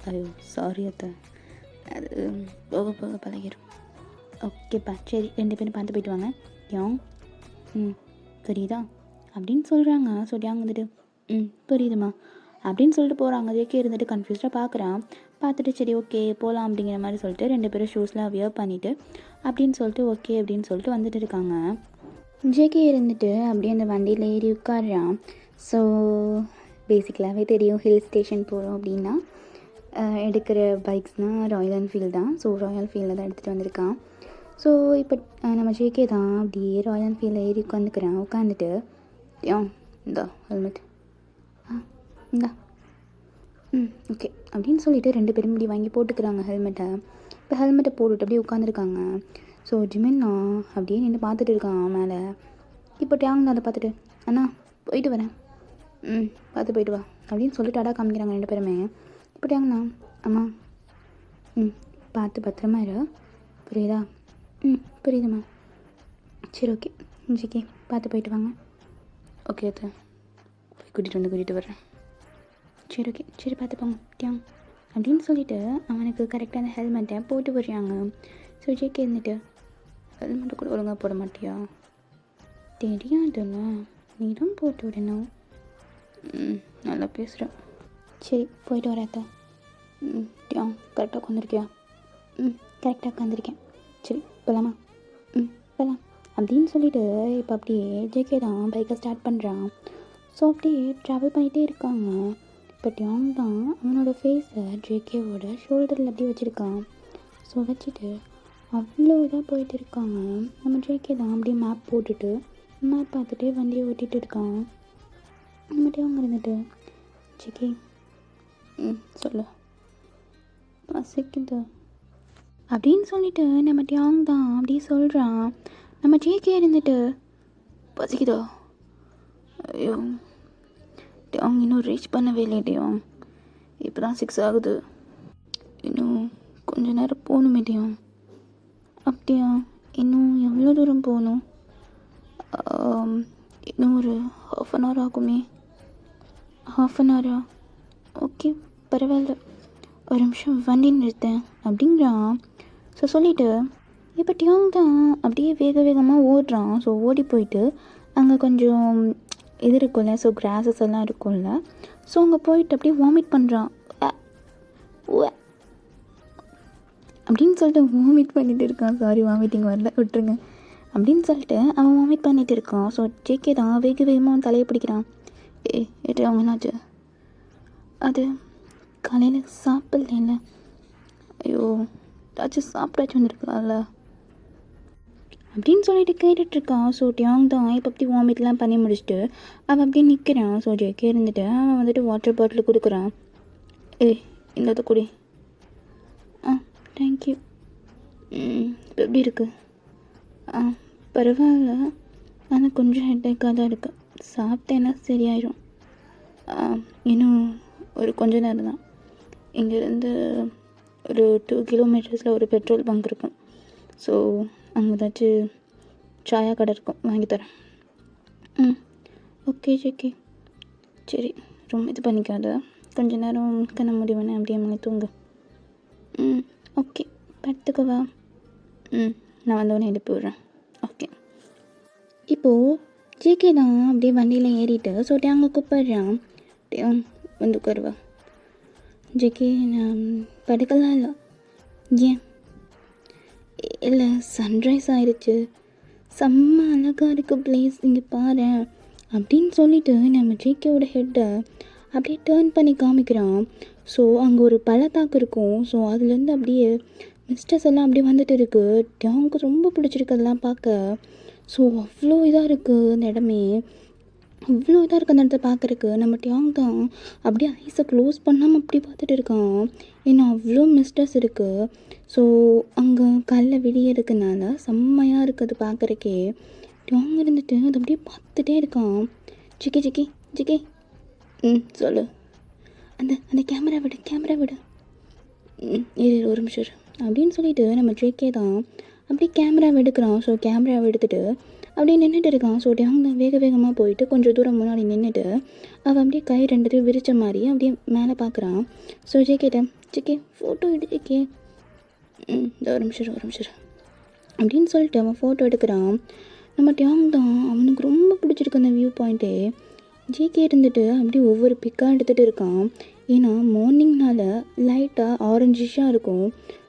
[SPEAKER 2] ஐயோ சாரி அத்தை, அது போக போக பழகிடும். ஓகேப்பா சரி, 2 பேரும் பார்த்து போயிட்டு வாங்க டியாங். புரியுதா அப்படின்னு சொல்கிறாங்க. ஸோ டியாங் வந்துட்டு புரியுதுமா அப்படின்னு சொல்லிட்டு போகிறாங்க. ஜேகே இருந்துட்டு கன்ஃபியூஸ்டாக பார்க்குறான். பார்த்துட்டு சரி ஓகே போகலாம் அப்படிங்கிற மாதிரி சொல்லிட்டு 2 பேரும் ஷூஸ்லாம் வியர் பண்ணிவிட்டு அப்படின்னு சொல்லிட்டு ஓகே அப்படின்னு சொல்லிட்டு வந்துட்டு இருக்காங்க. ஜேகே இருந்துட்டு அப்படியே அந்த வண்டியில் ஏறி உட்காடுறான். ஸோ பேசிக்கலாகவே தெரியும், ஹில் ஸ்டேஷன் போகிறோம் அப்படின்னா எடுக்கிற பைக்ஸ்னால் ராயல் என்ஃபீல்டு தான். ஸோ ராயல் என்ஃபீல்டில் தான் எடுத்துகிட்டு வந்திருக்கான். ஸோ இப்போ நம்ம ஜேகே தான் அப்படியே ராயல் என்ஃபீல்டில் ஏறி உட்காந்துக்கிறான். உட்காந்துட்டு இந்தா ஹெல்மெட், இந்தா ஓகே அப்படின்னு சொல்லிட்டு 2 பேரும் இப்படி வாங்கி போட்டுக்கிறாங்க ஹெல்மெட்டை. இப்போ ஹெல்மெட்டை போட்டுட்டு அப்படியே உட்காந்துருக்காங்க. ஸோ ஜிமின்னா அப்படியே நின்று பார்த்துட்டு இருக்கான் மேலே. இப்போ டியாங் அதை பார்த்துட்டு அண்ணா போயிட்டு வரேன், பார்த்து போயிட்டு வா அப்படின்னு சொல்லிட்டு அடா காமிக்கிறாங்க 2 பேருமே. இப்போ டியாங்கண்ணா அம்மா பார்த்து பத்திரமா இரு, புரியுதா? புரியுதும்மா. சரி ஓகே ஜிக்கி பார்த்து போயிட்டு வாங்க. ஓகே அத்தை, போய் கூட்டிகிட்டு வரேன். சரி ஓகே சரி பார்த்துப்பாங்க டியாங் அப்படின்னு சொல்லிட்டு அவனுக்கு கரெக்டாக அந்த ஹெல்மெட்டை போட்டு வர்றாங்க. ஸோ ஜேகே இருந்துட்டு ஹெல்மெட்டை கூட ஒழுங்காக போட மாட்டியா? தெரியாதுல்ல, நீ தான் போட்டு விடணும். நல்லா பேசுகிறேன். சரி போயிட்டு வரேத்த. டியாங் கரெக்டாக உட்காந்துருக்கியா? கரெக்டாக உட்காந்துருக்கேன். சரி போகலாமா? போகலாம் அப்படின்னு சொல்லிட்டு இப்போ அப்படியே ஜேகே தான் பைக்கை ஸ்டார்ட் பண்ணுறான். ஸோ அப்படியே ட்ராவல் பண்ணிகிட்டே இருக்காங்க. இப்போ டியாங் தான் அவனோட ஃபேஸை ஜேகேவோட ஷோல்டரில் அப்படியே வச்சுருக்கான். ஸோ வச்சுட்டு அவ்வளோ இதாக போயிட்டு இருக்காங்க. நம்ம ஜேகே தான் அப்படியே மேப் போட்டுட்டு மேப் பார்த்துட்டே வண்டியை ஓட்டிகிட்டு இருக்கான். நம்ம டியாங் இருந்துட்டு ஜேகே சொல்லு பசிக்குது அப்படின்னு சொல்லிட்டு நம்ம டியாங் தான் அப்படியே சொல்கிறான். நம்ம ஜேகே இருந்துட்டு பசிக்குதோ? ஐயோ டியாங் இன்னும் ரீச் பண்ணவே இல்லை டியாங், இப்போ தான் 6 ஆகுது, இன்னும் கொஞ்ச நேரம் போகணுமே டியாங். அப்படியா, இன்னும் எவ்வளோ தூரம் போகணும்? இன்னும் ஒரு 1/2 hour ஆகுமே. 1/2 hour ஓகே, பரவாயில்ல, ஒரு நிமிஷம் வண்டி நிறுத்தேன் அப்படிங்கிறான். ஸோ சொல்லிவிட்டு இப்போ டியாங் தான் அப்படியே வேக வேகமாக ஓடுறான். ஸோ ஓடி போயிட்டு அங்கே கொஞ்சம் இது இருக்கும்ல, ஸோ கிராஸஸ் எல்லாம் இருக்கும்ல, ஸோ அங்கே போயிட்டு அப்படியே வாமிட் பண்ணுறான். அப்படின்னு சொல்லிட்டு வாமிட் பண்ணிகிட்டு இருக்கான். சாரி, வாமிட்டிங் வரல, விட்டுருங்க. அப்படின்னு சொல்லிட்டு அவன் வாமிட் பண்ணிகிட்டு இருக்கான். ஸோ ஜேகே தான் வேக வேகமாக அவன் தலையை பிடிக்கிறான். ஏட்டு அவங்க என்னாச்சு? அது காலையில் சாப்பிடல. ஐயோ, ஏதாச்சும் சாப்பிட்டாச்சும் வந்துருக்கலாம்ல அப்படின்னு சொல்லிட்டு கேட்டுட்ருக்கான். ஸோ டியாங் தான் இப்போ அப்படி வாமிட்லாம் பண்ணி முடிச்சுட்டு அவன் அப்படியே நிற்கிறான். ஸோ ஜேகே இருந்துட்டு அவன் வந்துட்டு வாட்டர் பாட்டில் கொடுக்குறான். இந்த குடி. தேங்க்யூ. இப்போ எப்படி இருக்குது? பரவாயில்ல, ஆனால் கொஞ்சம் ஹெட்டேக்காக தான் இருக்குது. சாப்பிட்டேன்னா சரியாயிடும். இன்னும் ஒரு கொஞ்ச நேரம் தான். இங்கேருந்து ஒரு 2 kilometers ஒரு பெட்ரோல் பங்க் இருக்கும். ஸோ அங்கே ஏதாச்சும் சாயா கடை இருக்கும், வாங்கி தரேன். ஓகே ஜேகே, சரி, ரொம்ப இது பண்ணிக்காத. கொஞ்ச நேரம் கண்ண முடிவேனே, அப்படியே மேலே தூங்கு. ஓகே, படுத்துக்கவா? நான் வந்தவொடனே எழுப்பி விட்றேன். ஓகே. இப்போது ஜேகே தான் அப்படியே வண்டியில் ஏறிட்டு சொல்லிட்டு அங்கே கூப்பிட்றான். வந்து உட்காருவா. ஜேகே, நான் படுக்கலாம். இல்லை, ஏன்? இல்லை, சன்ரைஸ் ஆயிடுச்சு, செம்ம அழகாக இருக்குது பிளேஸ், இங்கே பாரு அப்படின்னு சொல்லிட்டு நம்ம ஜேகேவோட ஹெட்டை அப்படியே டேர்ன் பண்ணி காமிக்கிறான். ஸோ அங்கே ஒரு பள்ளத்தாக்கு இருக்கும். ஸோ அதுலேருந்து அப்படியே மிஸ்டர்ஸ் எல்லாம் அப்படியே வந்துட்டு இருக்குது. டியாங்க்கு ரொம்ப பிடிச்சிருக்கு அதெல்லாம் பார்க்க. ஸோ அவ்வளோ இதாக இருக்குது அந்த இடமே, அவ்வளோ இதாக இருக்குது அந்த இடத்த பார்க்குறக்கு. நம்ம டியாங் தான் அப்படியே ஐஸை க்ளோஸ் பண்ணாமல் அப்படி பார்த்துட்டு இருக்கான். ஏன்னா அவ்வளோ மிஸ்டர்ஸ் இருக்குது. ஸோ அங்கே கல்லை விடிய இருக்கனால செம்மையாக இருக்குது பார்க்குறக்கே. டியாங் இருந்துட்டு அதை அப்படியே பார்த்துட்டே இருக்கான். ஜிக்கி ஜிக்கி ஜிக்கி, சொல்லு. அந்த கேமரா விடு. ஒரு நிமிஷம் அப்படின்னு சொல்லிட்டு நம்ம ஜேகே தான் அப்படியே கேமராவை எடுக்கிறான். ஸோ கேமராவை எடுத்துகிட்டு அப்படியே நின்றுட்டு இருக்கான். ஸோ டியாங் தான் வேக வேகமாக போயிட்டு கொஞ்சம் தூரம் முன்னாடி நின்றுட்டு அவன் அப்படியே கை 2 விரிச்ச மாதிரி அப்படியே மேலே பார்க்குறான். ஸோ ஜேகே ஃபோட்டோ எடு ஜேகே. ஒரு நிமிஷம் அப்படின்னு சொல்லிட்டு அவன் ஃபோட்டோ எடுக்கிறான். நம்ம டியாங் தான் அவனுக்கு ரொம்ப பிடிச்சிருக்கு அந்த வியூ பாயிண்ட்டே. ஜேகே இருந்துட்டு அப்படியே ஒவ்வொரு பிக்காக எடுத்துகிட்டு இருக்கான். ஏன்னா மார்னிங்னால லைட்டாக ஆரஞ்சிஷாக இருக்கும்.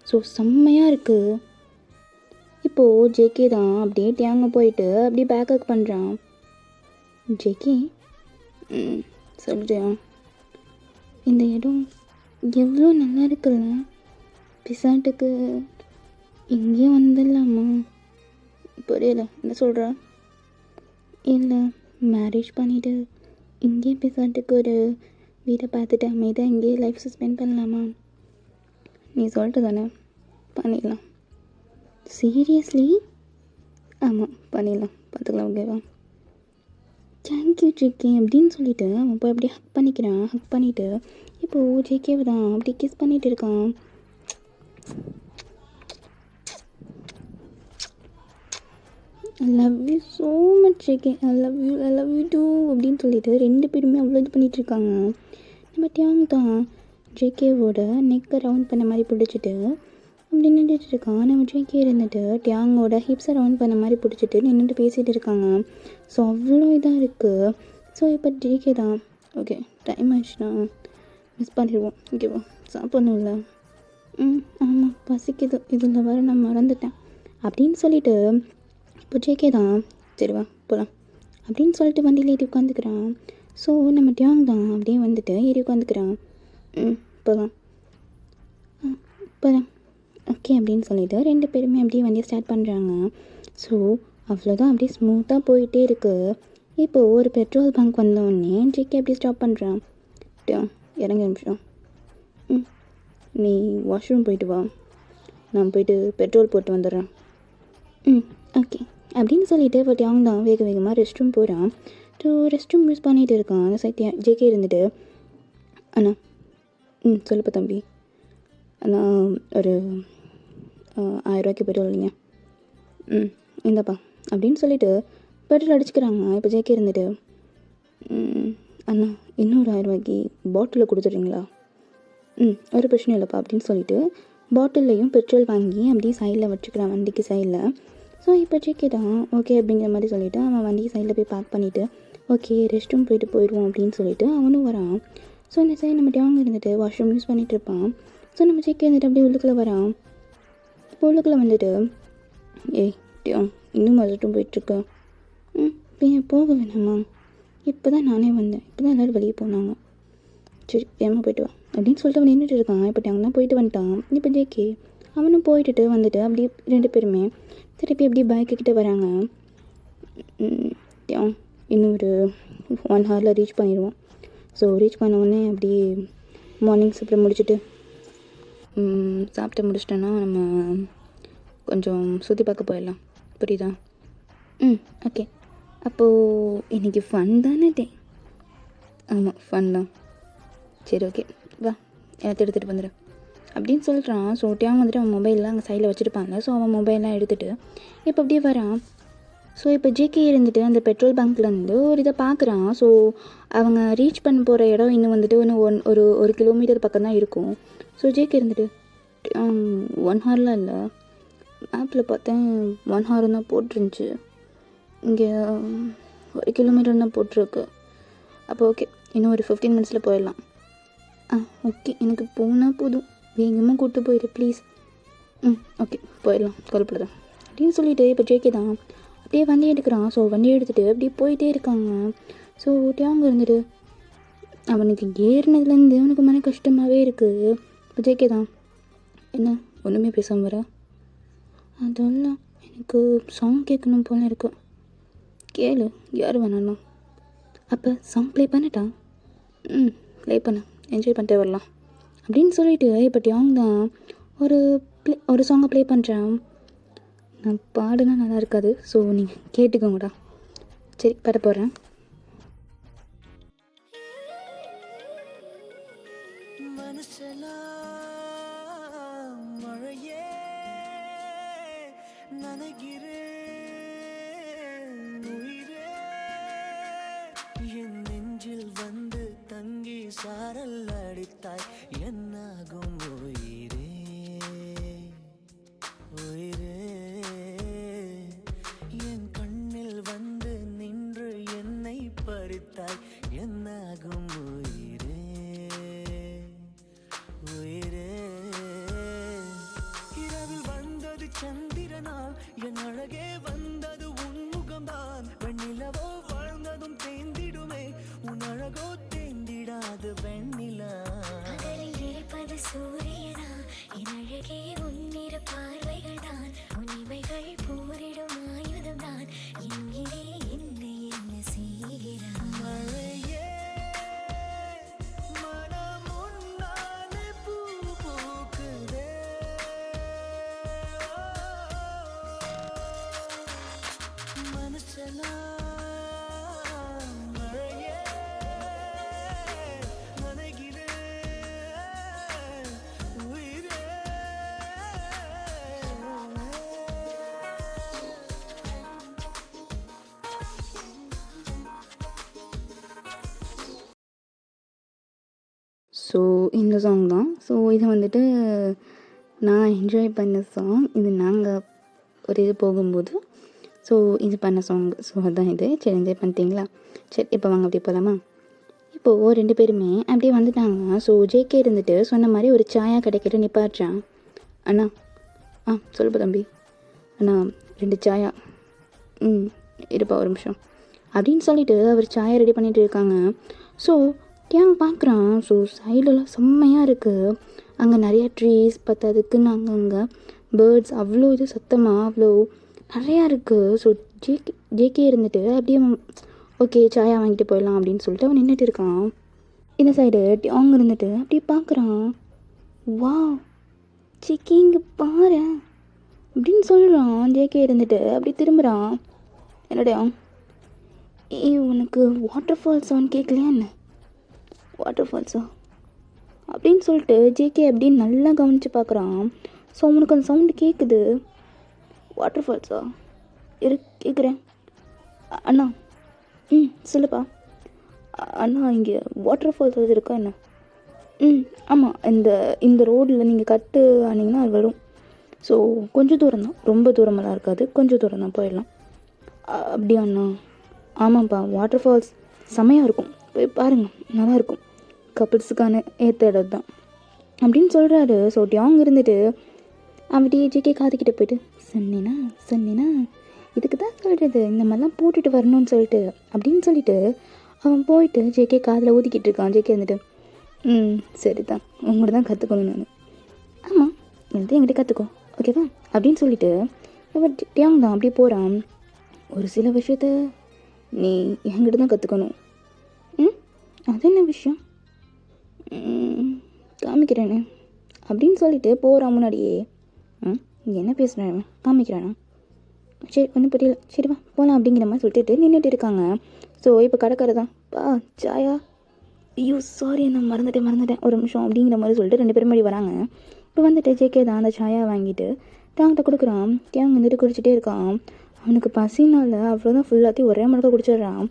[SPEAKER 2] ஸோ செம்மையாக இருக்குது. இப்போது ஜேகே தான் அப்படியே டியாங்க போயிட்டு அப்படியே பேக்கப் பண்ணுறான். ஜேகே, சொல்லிட்டியா? இந்த இடம் எவ்வளோ நல்லா இருக்குல்ல, பிசாட்டுக்கு இங்கேயே வந்துடலாமா? புரியல, என்ன சொல்கிறா? இல்லை, மேரேஜ் பண்ணிவிட்டு இங்கேயே பிசாட்டுக்கு ஒரு வீடை பார்த்துட்டு அமைதியாக இங்கேயே லைஃப் ஸ்பெண்ட் பண்ணலாமா? நீ சொல்லிட்டு தானே, பண்ணிடலாம். சீரியஸ்லி? ஆமாம், பண்ணிடலாம், பார்த்துக்கலாம், ஓகேவா? தேங்க்யூ ஜேகே அப்படின்னு சொல்லிட்டு அவன் போய் அப்படியே ஹக் பண்ணிக்கிறான். ஹக் பண்ணிவிட்டு இப்போது ஜேகேவை தான் அப்படி கிஸ் பண்ணிகிட்டு இருக்கான். I love you so much JK, I love you too அப்படின்னு சொல்லிட்டு 2 பேருமே அவ்வளோ இது பண்ணிகிட்ருக்காங்க. நம்ம டியாங் தான் ஜேகேவோட நெக்கை ரவுண்ட் பண்ண மாதிரி பிடிச்சிட்டு அப்படி நின்றுட்டு இருக்கான். நம்ம ஜேகே இருந்துட்டு டியாங்கோட ஹிப்ஸை ரவுண்ட் பண்ண மாதிரி பிடிச்சிட்டு நின்றுட்டு பேசிகிட்டு இருக்காங்க. ஸோ அவ்வளோ இதாக இருக்குது. ஸோ இப்போ ஜேகே தான் ஓகே, டைம் ஆயிடுச்சுன்னா மிஸ் பண்ணிடுவோம், ஓகேவா? சாப்பிட்ணும்ல. ஆமாம், பசிக்குது, இதில் வர நான் மறந்துட்டேன் அப்படின்னு சொல்லிட்டு இப்போ ஜேகே தான் சரி வா போகலாம் அப்படின்னு சொல்லிட்டு வண்டியில் ஏறி உட்காந்துக்கிறான். ஸோ நம்ம டியாங் தான் அப்படியே வந்துட்டு ஏறி உட்காந்துக்கிறான். போகலாம் ஓகே அப்படின்னு சொல்லிட்டு 2 பேருமே அப்படியே வண்டியை ஸ்டார்ட் பண்ணுறாங்க. ஸோ அவ்வளோதான், அப்படியே ஸ்மூத்தாக போயிட்டே இருக்குது. இப்போது ஒரு பெட்ரோல் பங்க் வந்தோடனே ஜேகே அப்படியே ஸ்டாப் பண்ணுறான். இறங்க நிமிஷம், நீ வாஷ்ரூம் போயிட்டு வா, நான் போயிட்டு பெட்ரோல் போட்டு வந்துடுறேன். ஓகே அப்படின்னு சொல்லிட்டு இப்போ டியாங் தான் வேக வேகமாக ரெஸ்ட் ரூம் போகிறான். ஸோ ரெஸ்ட் ரூம் யூஸ் பண்ணிகிட்டு இருக்கான். அந்த சைட் ஜேகே இருந்துட்டு அண்ணா சொல்லுப்பா தம்பி, அண்ணா ஒரு 1000 ரூபாய்க்கு பெட்ரோல் இல்லைங்க, இந்தப்பா அப்படின்னு சொல்லிட்டு பெட்ரோல் அடிச்சுக்கிறாங்க. இப்போ ஜேகே இருந்துட்டு அண்ணா இன்னொரு 1000 பாட்டிலில் கொடுத்துட்றீங்களா? ஒரு பிரச்சனை இல்லைப்பா அப்படின்னு சொல்லிட்டு பாட்டில்லையும் பெட்ரோல் வாங்கி அப்படியே சைடில் வச்சுக்கிறான், வண்டிக்கு சைடில். ஸோ இப்போ ஜேகே தான் ஓகே அப்படிங்கிற மாதிரி சொல்லிவிட்டு அவன் வண்டிக்கு சைடில் போய் பார்க் பண்ணிவிட்டு ஓகே ரெஸ்ட் ரூம் போயிடுவோம் அப்படின்னு சொல்லிட்டு அவனும் வரான். ஸோ இந்த சைடு நம்ம டியாங் இருந்துட்டு வாஷ்ரூம் யூஸ் பண்ணிகிட்டு இருப்பான். ஸோ நம்ம ஜேகே இருந்துட்டு அப்படியே உள்ளுக்குள்ளே வரான். இப்போ உள்ளுக்குள்ளே வந்துட்டு ஏய் டியாங் இன்னும் ரெஸ்ட் ரூம் போயிட்டுருக்க. இப்போ ஏன் போக வேணாமா? இப்போ தான் நானே வந்தேன், இப்போ தான் எல்லோரும் வெளியே போனாங்க. சரி ஏமா போயிட்டு வா அப்படின்னு சொல்லிட்டு அவன் நின்றுட்டு இருக்கான். இப்போ டியாங்லாம் போயிட்டு வந்துட்டான். இப்போ ஜேகே அவனும் போயிட்டு வந்துட்டு அப்படியே 2 பேருமே திருப்பி அப்படியே பைக்கிட்ட வராங்க. டியாங் இன்னும் ஒரு 1 ஹவரில் ரீச் பண்ணிடுவோம். ஸோ ரீச் பண்ண உடனே அப்படியே மார்னிங் சாப்பிட முடிச்சுட்டு சாப்பிட்டு முடிச்சிட்டோன்னா நம்ம கொஞ்சம் சுற்றி பார்க்க போயிடலாம். புரியுதா? ஓகே. அப்போது இன்றைக்கி ஃபன் தானே டே? ஆமாம் ஃபன் தான். சரி ஓகே வா எல்லாத்தையும் எடுத்துகிட்டு வந்துடு அப்படின்னு சொல்கிறான். ஸோ டியாங் வந்துட்டு அவன் மொபைல்லாம் அங்கே சைடில் வச்சுருப்பாங்க. ஸோ அவன் மொபைல்லாம் எடுத்துகிட்டு இப்போ அப்படியே வரான். ஸோ இப்போ ஜேகே இருந்துட்டு அந்த பெட்ரோல் பங்க்லேருந்து ஒரு இதை பார்க்குறான். ஸோ அவங்க ரீச் பண்ண போகிற இடம் இன்னும் வந்துட்டு இன்னும் ஒரு கிலோமீட்டர் பக்கம் தான் இருக்கும். ஸோ ஜேகே இருந்துட்டு 1 ஹவர்லாம் இல்லை, ஆப்பில் பார்த்தேன் 1 ஹவர் தான் போட்டிருந்துச்சு, இங்கே 1 கிலோமீட்டர் தான் போட்டிருக்கு. அப்போ ஓகே இன்னும் ஒரு 15 மினிட்ஸில் போயிடலாம். ஓகே எனக்கு போனால் போதும், வேகமாக கூப்பிட்டு போயிடு ப்ளீஸ். ஓகே போயிடலாம் கவலைப்படாத அப்படின்னு சொல்லிவிட்டு இப்போ ஜேகே தான் அப்படியே வண்டி எடுக்கிறான். ஸோ வண்டி எடுத்துகிட்டு அப்படியே போயிட்டே இருக்காங்க. ஸோ டியாங் இருந்துட்டு அவனுக்கு ஏறினதுலேருந்து அவனுக்கு மன கஷ்டமாகவே இருக்குது. இப்போ ஜேகே தான் என்ன ஒன்றுமே பேசாமல் வர? அதெல்லாம் எனக்கு சாங் கேட்கணும் போல இருக்கு. கேளு யார் வேணாலும். அப்போ சாங் ப்ளே பண்ணட்டா? ப்ளே பண்ண என்ஜாய் பண்ணிட்டே வரலாம் அப்படின்னு சொல்லிட்டு இப்போ டியாங் தான் ஒரு சாங்கை ப்ளே பண்ணுறான். நான் பாடுனா நல்லா இருக்காது, ஸோ நீங்கள் கேட்டுக்கோங்கடா. சரி பாட போகிறேன்.
[SPEAKER 3] என் நெஞ்சில் வந்து தங்கி சாரல் அடித்தாய் என்னாகும் உயிரே உயிரே, என் கண்ணில் வந்து நின்று என்னை பறித்தாய் என்னாகும் உயிரே உயிரே. இரவில் வந்தது சந்திரனால் என் அழகே வந்தது உன்முகம்தான், வெண்ணிலவோ வாழ்ந்ததும் தேந்திடுமே உன் அழகோ தேந்திடாது வெண்ணிலா. இருப்பது சூரியனா என் அழகே உன்னிற பார்வைகள் தான், உன்னிமைகள் போரிடும் ஆயுதம் தான், என்கிறே என்னை என்ன செய்கிறான். மழையே மனம் உன்னாலே பூ பூக்குதே, மனசெல்லாம்
[SPEAKER 2] ஸோ இந்த சாங் தான். ஸோ இது வந்துட்டு நான் என்ஜாய் பண்ண சாங். இது நாங்கள் ஒரு இது போகும்போது ஸோ இது பண்ண சாங். ஸோ அதுதான் இது. சரி என்ஜாய் பண்ணிட்டீங்களா? சரி இப்போ வாங்க அப்படியே போகலாமா? இப்போது 2 பேருமே அப்படியே வந்துட்டாங்க. ஸோ ஜேகே இருந்துட்டு சொன்ன மாதிரி ஒரு சாயா கடைக்கிட்ட நிப்பாட்டுறான். அண்ணா சொல்லுப்பா தம்பி. அண்ணா 2 சாயா. இருப்பா ஒரு நிமிஷம் அப்படின்னு சொல்லிட்டு அவர் சாயா ரெடி பண்ணிகிட்டு இருக்காங்க. ஸோ டியாங் பார்க்குறான். ஸோ சைடெல்லாம் செம்மையாக இருக்குது. அங்கே நிறையா ட்ரீஸ் பத்தாதுக்குன்னு அங்கங்கே பேர்ட்ஸ் அவ்வளோ இது சத்தமாக அவ்வளோ நிறையா இருக்குது. ஸோ ஜேகே இருந்துட்டு அப்படியே ஓகே சாயா வாங்கிட்டு போயிடலாம் அப்படின்னு சொல்லிட்டு அவன் நின்றுட்டு இருக்கான். இந்த சைடு டியாங் இருந்துட்டு அப்படியே பார்க்குறான். வா ஜேகே இங்கே பாரு அப்படின்னு சொல்கிறான். ஜேகே இருந்துட்டு அப்படி திரும்புகிறான். என்னடா உனக்கு வாட்டர் ஃபால்ஸ் சவுண்ட் கேட்கலையா என்ன? வாட்டர் ஃபால்ஸா அப்படின்னு சொல்லிட்டு ஜேகே அப்படின்னு நல்லா கவனித்து பார்க்குறான். ஸோ அவனுக்கு அந்த சவுண்டு கேட்குது. வாட்டர் ஃபால்ஸா கேட்குறேன் அண்ணா. சொல்லுப்பா. அண்ணா இங்கே வாட்டர் ஃபால்ஸ் எது இருக்கா என்ன? ஆமாம், இந்த ரோடில் நீங்கள் கட்டு ஆனீங்கன்னா அது வரும். ஸோ கொஞ்சம் தூரம் தான், ரொம்ப தூரமெல்லாம் இருக்காது, கொஞ்சம் தூரம் தான், போயிடலாம். அப்படியா அண்ணா? ஆமாம்ப்பா, வாட்டர் ஃபால்ஸ் செமையாக இருக்கும், போய் பாருங்கள், நல்லாயிருக்கும். கப்பிள்ஸுக்கான ஏற்ற இடம் தான் அப்படின்னு சொல்கிறாரு. ஸோ டியாங் இருந்துட்டு அப்படியே ஜேகே காதுக்கிட்ட போயிட்டு சொன்னேனா இதுக்கு தான் சொல்கிறது, இந்த மாதிரிலாம் போட்டுட்டு வரணும்னு சொல்லிட்டு அப்படின்னு சொல்லிட்டு அவன் போயிட்டு ஜேகே காதில் ஊதிக்கிட்டு இருக்கான். ஜேகே இருந்துட்டு சரி தான், உங்கள்கிட்ட தான் கற்றுக்கணும் நான். ஆமாம், என்கிட்ட என்கிட்ட கற்றுக்கோ, ஓகேவா அப்படின்னு சொல்லிட்டு இவன் டியாங் தான் அப்படியே போகிறான். ஒரு சில விஷயத்த நீ என்கிட்ட தான் கற்றுக்கணும். அது என்ன விஷயம்? காமிக்கிறேன்னு அப்படின்னு சொல்லிட்டு போகிறான். முன்னாடியே என்ன பேசுகிறேன், காமிக்கிறானா? சரி, ஒன்றும் புரியல, சரி வா போகலாம் அப்படிங்கிற மாதிரி சொல்லிட்டு நின்றுட்டு இருக்காங்க. ஸோ இப்போ கடைக்கார தான், பா சாயா, ஐயோ சாரி நான் மறந்துட்டேன் ஒரு நிமிஷம் அப்படிங்கிற மாதிரி சொல்லிட்டு 2 பேரும் மறுபடி வராங்க. இப்போ வந்துட்டு ஜேகே தான் அந்த சாயா வாங்கிட்டு டேங்கிட்ட கொடுக்குறான். டேங் வந்துட்டு குடிச்சிட்டே இருக்கான். அவனுக்கு பசினால் அவ்வளோதான், ஃபுல்லாத்தையும் ஒரே முழுக்க குடிச்சிடுறான்.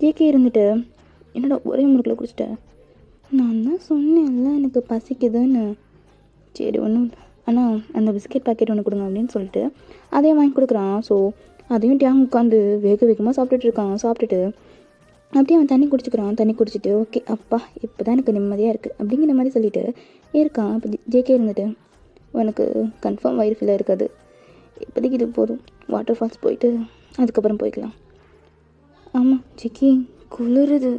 [SPEAKER 2] ஜேகே இருந்துட்டு என்னடா ஒரே முழுக்கில் குடிச்சிட்டேன், நான் தான் சொன்னேன்ல எனக்கு பசிக்குதுன்னு. சரி ஒன்றும் ஆனால் அந்த பிஸ்கெட் பாக்கெட் ஒன்று கொடுங்க அப்படின்னு சொல்லிட்டு அதையும் வாங்கி கொடுக்குறான். ஸோ அதையும் டேங் உட்காந்து வேகமாக சாப்பிட்டுட்டு இருக்கான். சாப்பிட்டுட்டு அப்படியே அவன் தண்ணி குடிச்சிக்கிறான். தண்ணி குடிச்சிட்டு ஓகே அப்பா இப்போ தான் எனக்கு நிம்மதியாக இருக்குது அப்படிங்கிற மாதிரி சொல்லிட்டு இருக்கான். இப்போ ஜேகே இருந்துட்டு உனக்கு கன்ஃபார்ம் வயிறு ஃபில்லாக இருக்காது, இப்போதைக்கு இது போதும், வாட்டர் ஃபால்ஸ் போயிட்டு அதுக்கப்புறம் போய்க்கலாம். ஆமாம் ஜேகே குளிருது,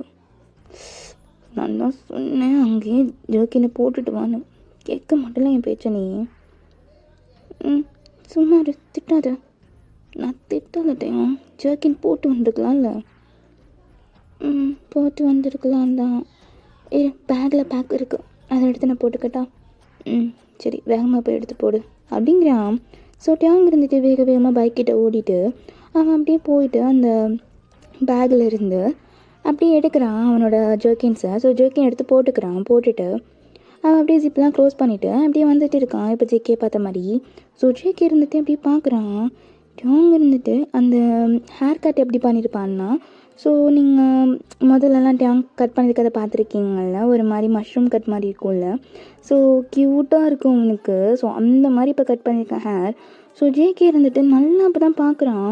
[SPEAKER 2] நான் தான் சொன்னேன் அங்கேயே ஜர்க்கினை போட்டுட்டு வான்னு, கேட்க மாட்டேல என் பேச்ச நீ. சும்மா திட்டாத. நான் திட்டாதட்டையும் ஜர்க்கின் போட்டு வந்துருக்கலாம்ல. போட்டு வந்துருக்கலாம் தான். பேக்கில் பேக் இருக்குது, அதை எடுத்து நான் போட்டுக்கட்டா? சரி வேகமாக போய் எடுத்து போடு அப்படிங்கிறான். ஸோ டேங் இருந்துட்டு வேகமாக பைக்கிட்ட ஓடிட்டு அவன் அப்படியே போயிட்டு அந்த பேக்கில் இருந்து அப்படியே எடுக்கிறான் அவனோட ஜர்க்கின்ஸை. ஸோ ஜர்க்கின் எடுத்து போட்டுக்கிறான். போட்டுட்டு அவன் அப்படியே ஜிப்லாம் க்ளோஸ் பண்ணிவிட்டு அப்படியே வந்துட்டு இருக்கான். இப்போ ஜேகே பார்த்த மாதிரி. ஸோ ஜேகே இருந்துட்டு அப்படியே பார்க்குறான். டேங் இருந்துட்டு அந்த ஹேர் கட் எப்படி பண்ணியிருப்பான்னா, ஸோ நீங்கள் முதல்லலாம் டேங் கட் பண்ணியிருக்கதை பார்த்துருக்கீங்கள, ஒரு மாதிரி மஷ்ரூம் கட் மாதிரி இருக்கும்ல, ஸோ க்யூட்டாக இருக்கும் அவனுக்கு. ஸோ அந்த மாதிரி இப்போ கட் பண்ணியிருக்கேன் ஹேர். ஸோ ஜேகே இருந்துட்டு நல்லா இப்போ தான் பார்க்குறான்.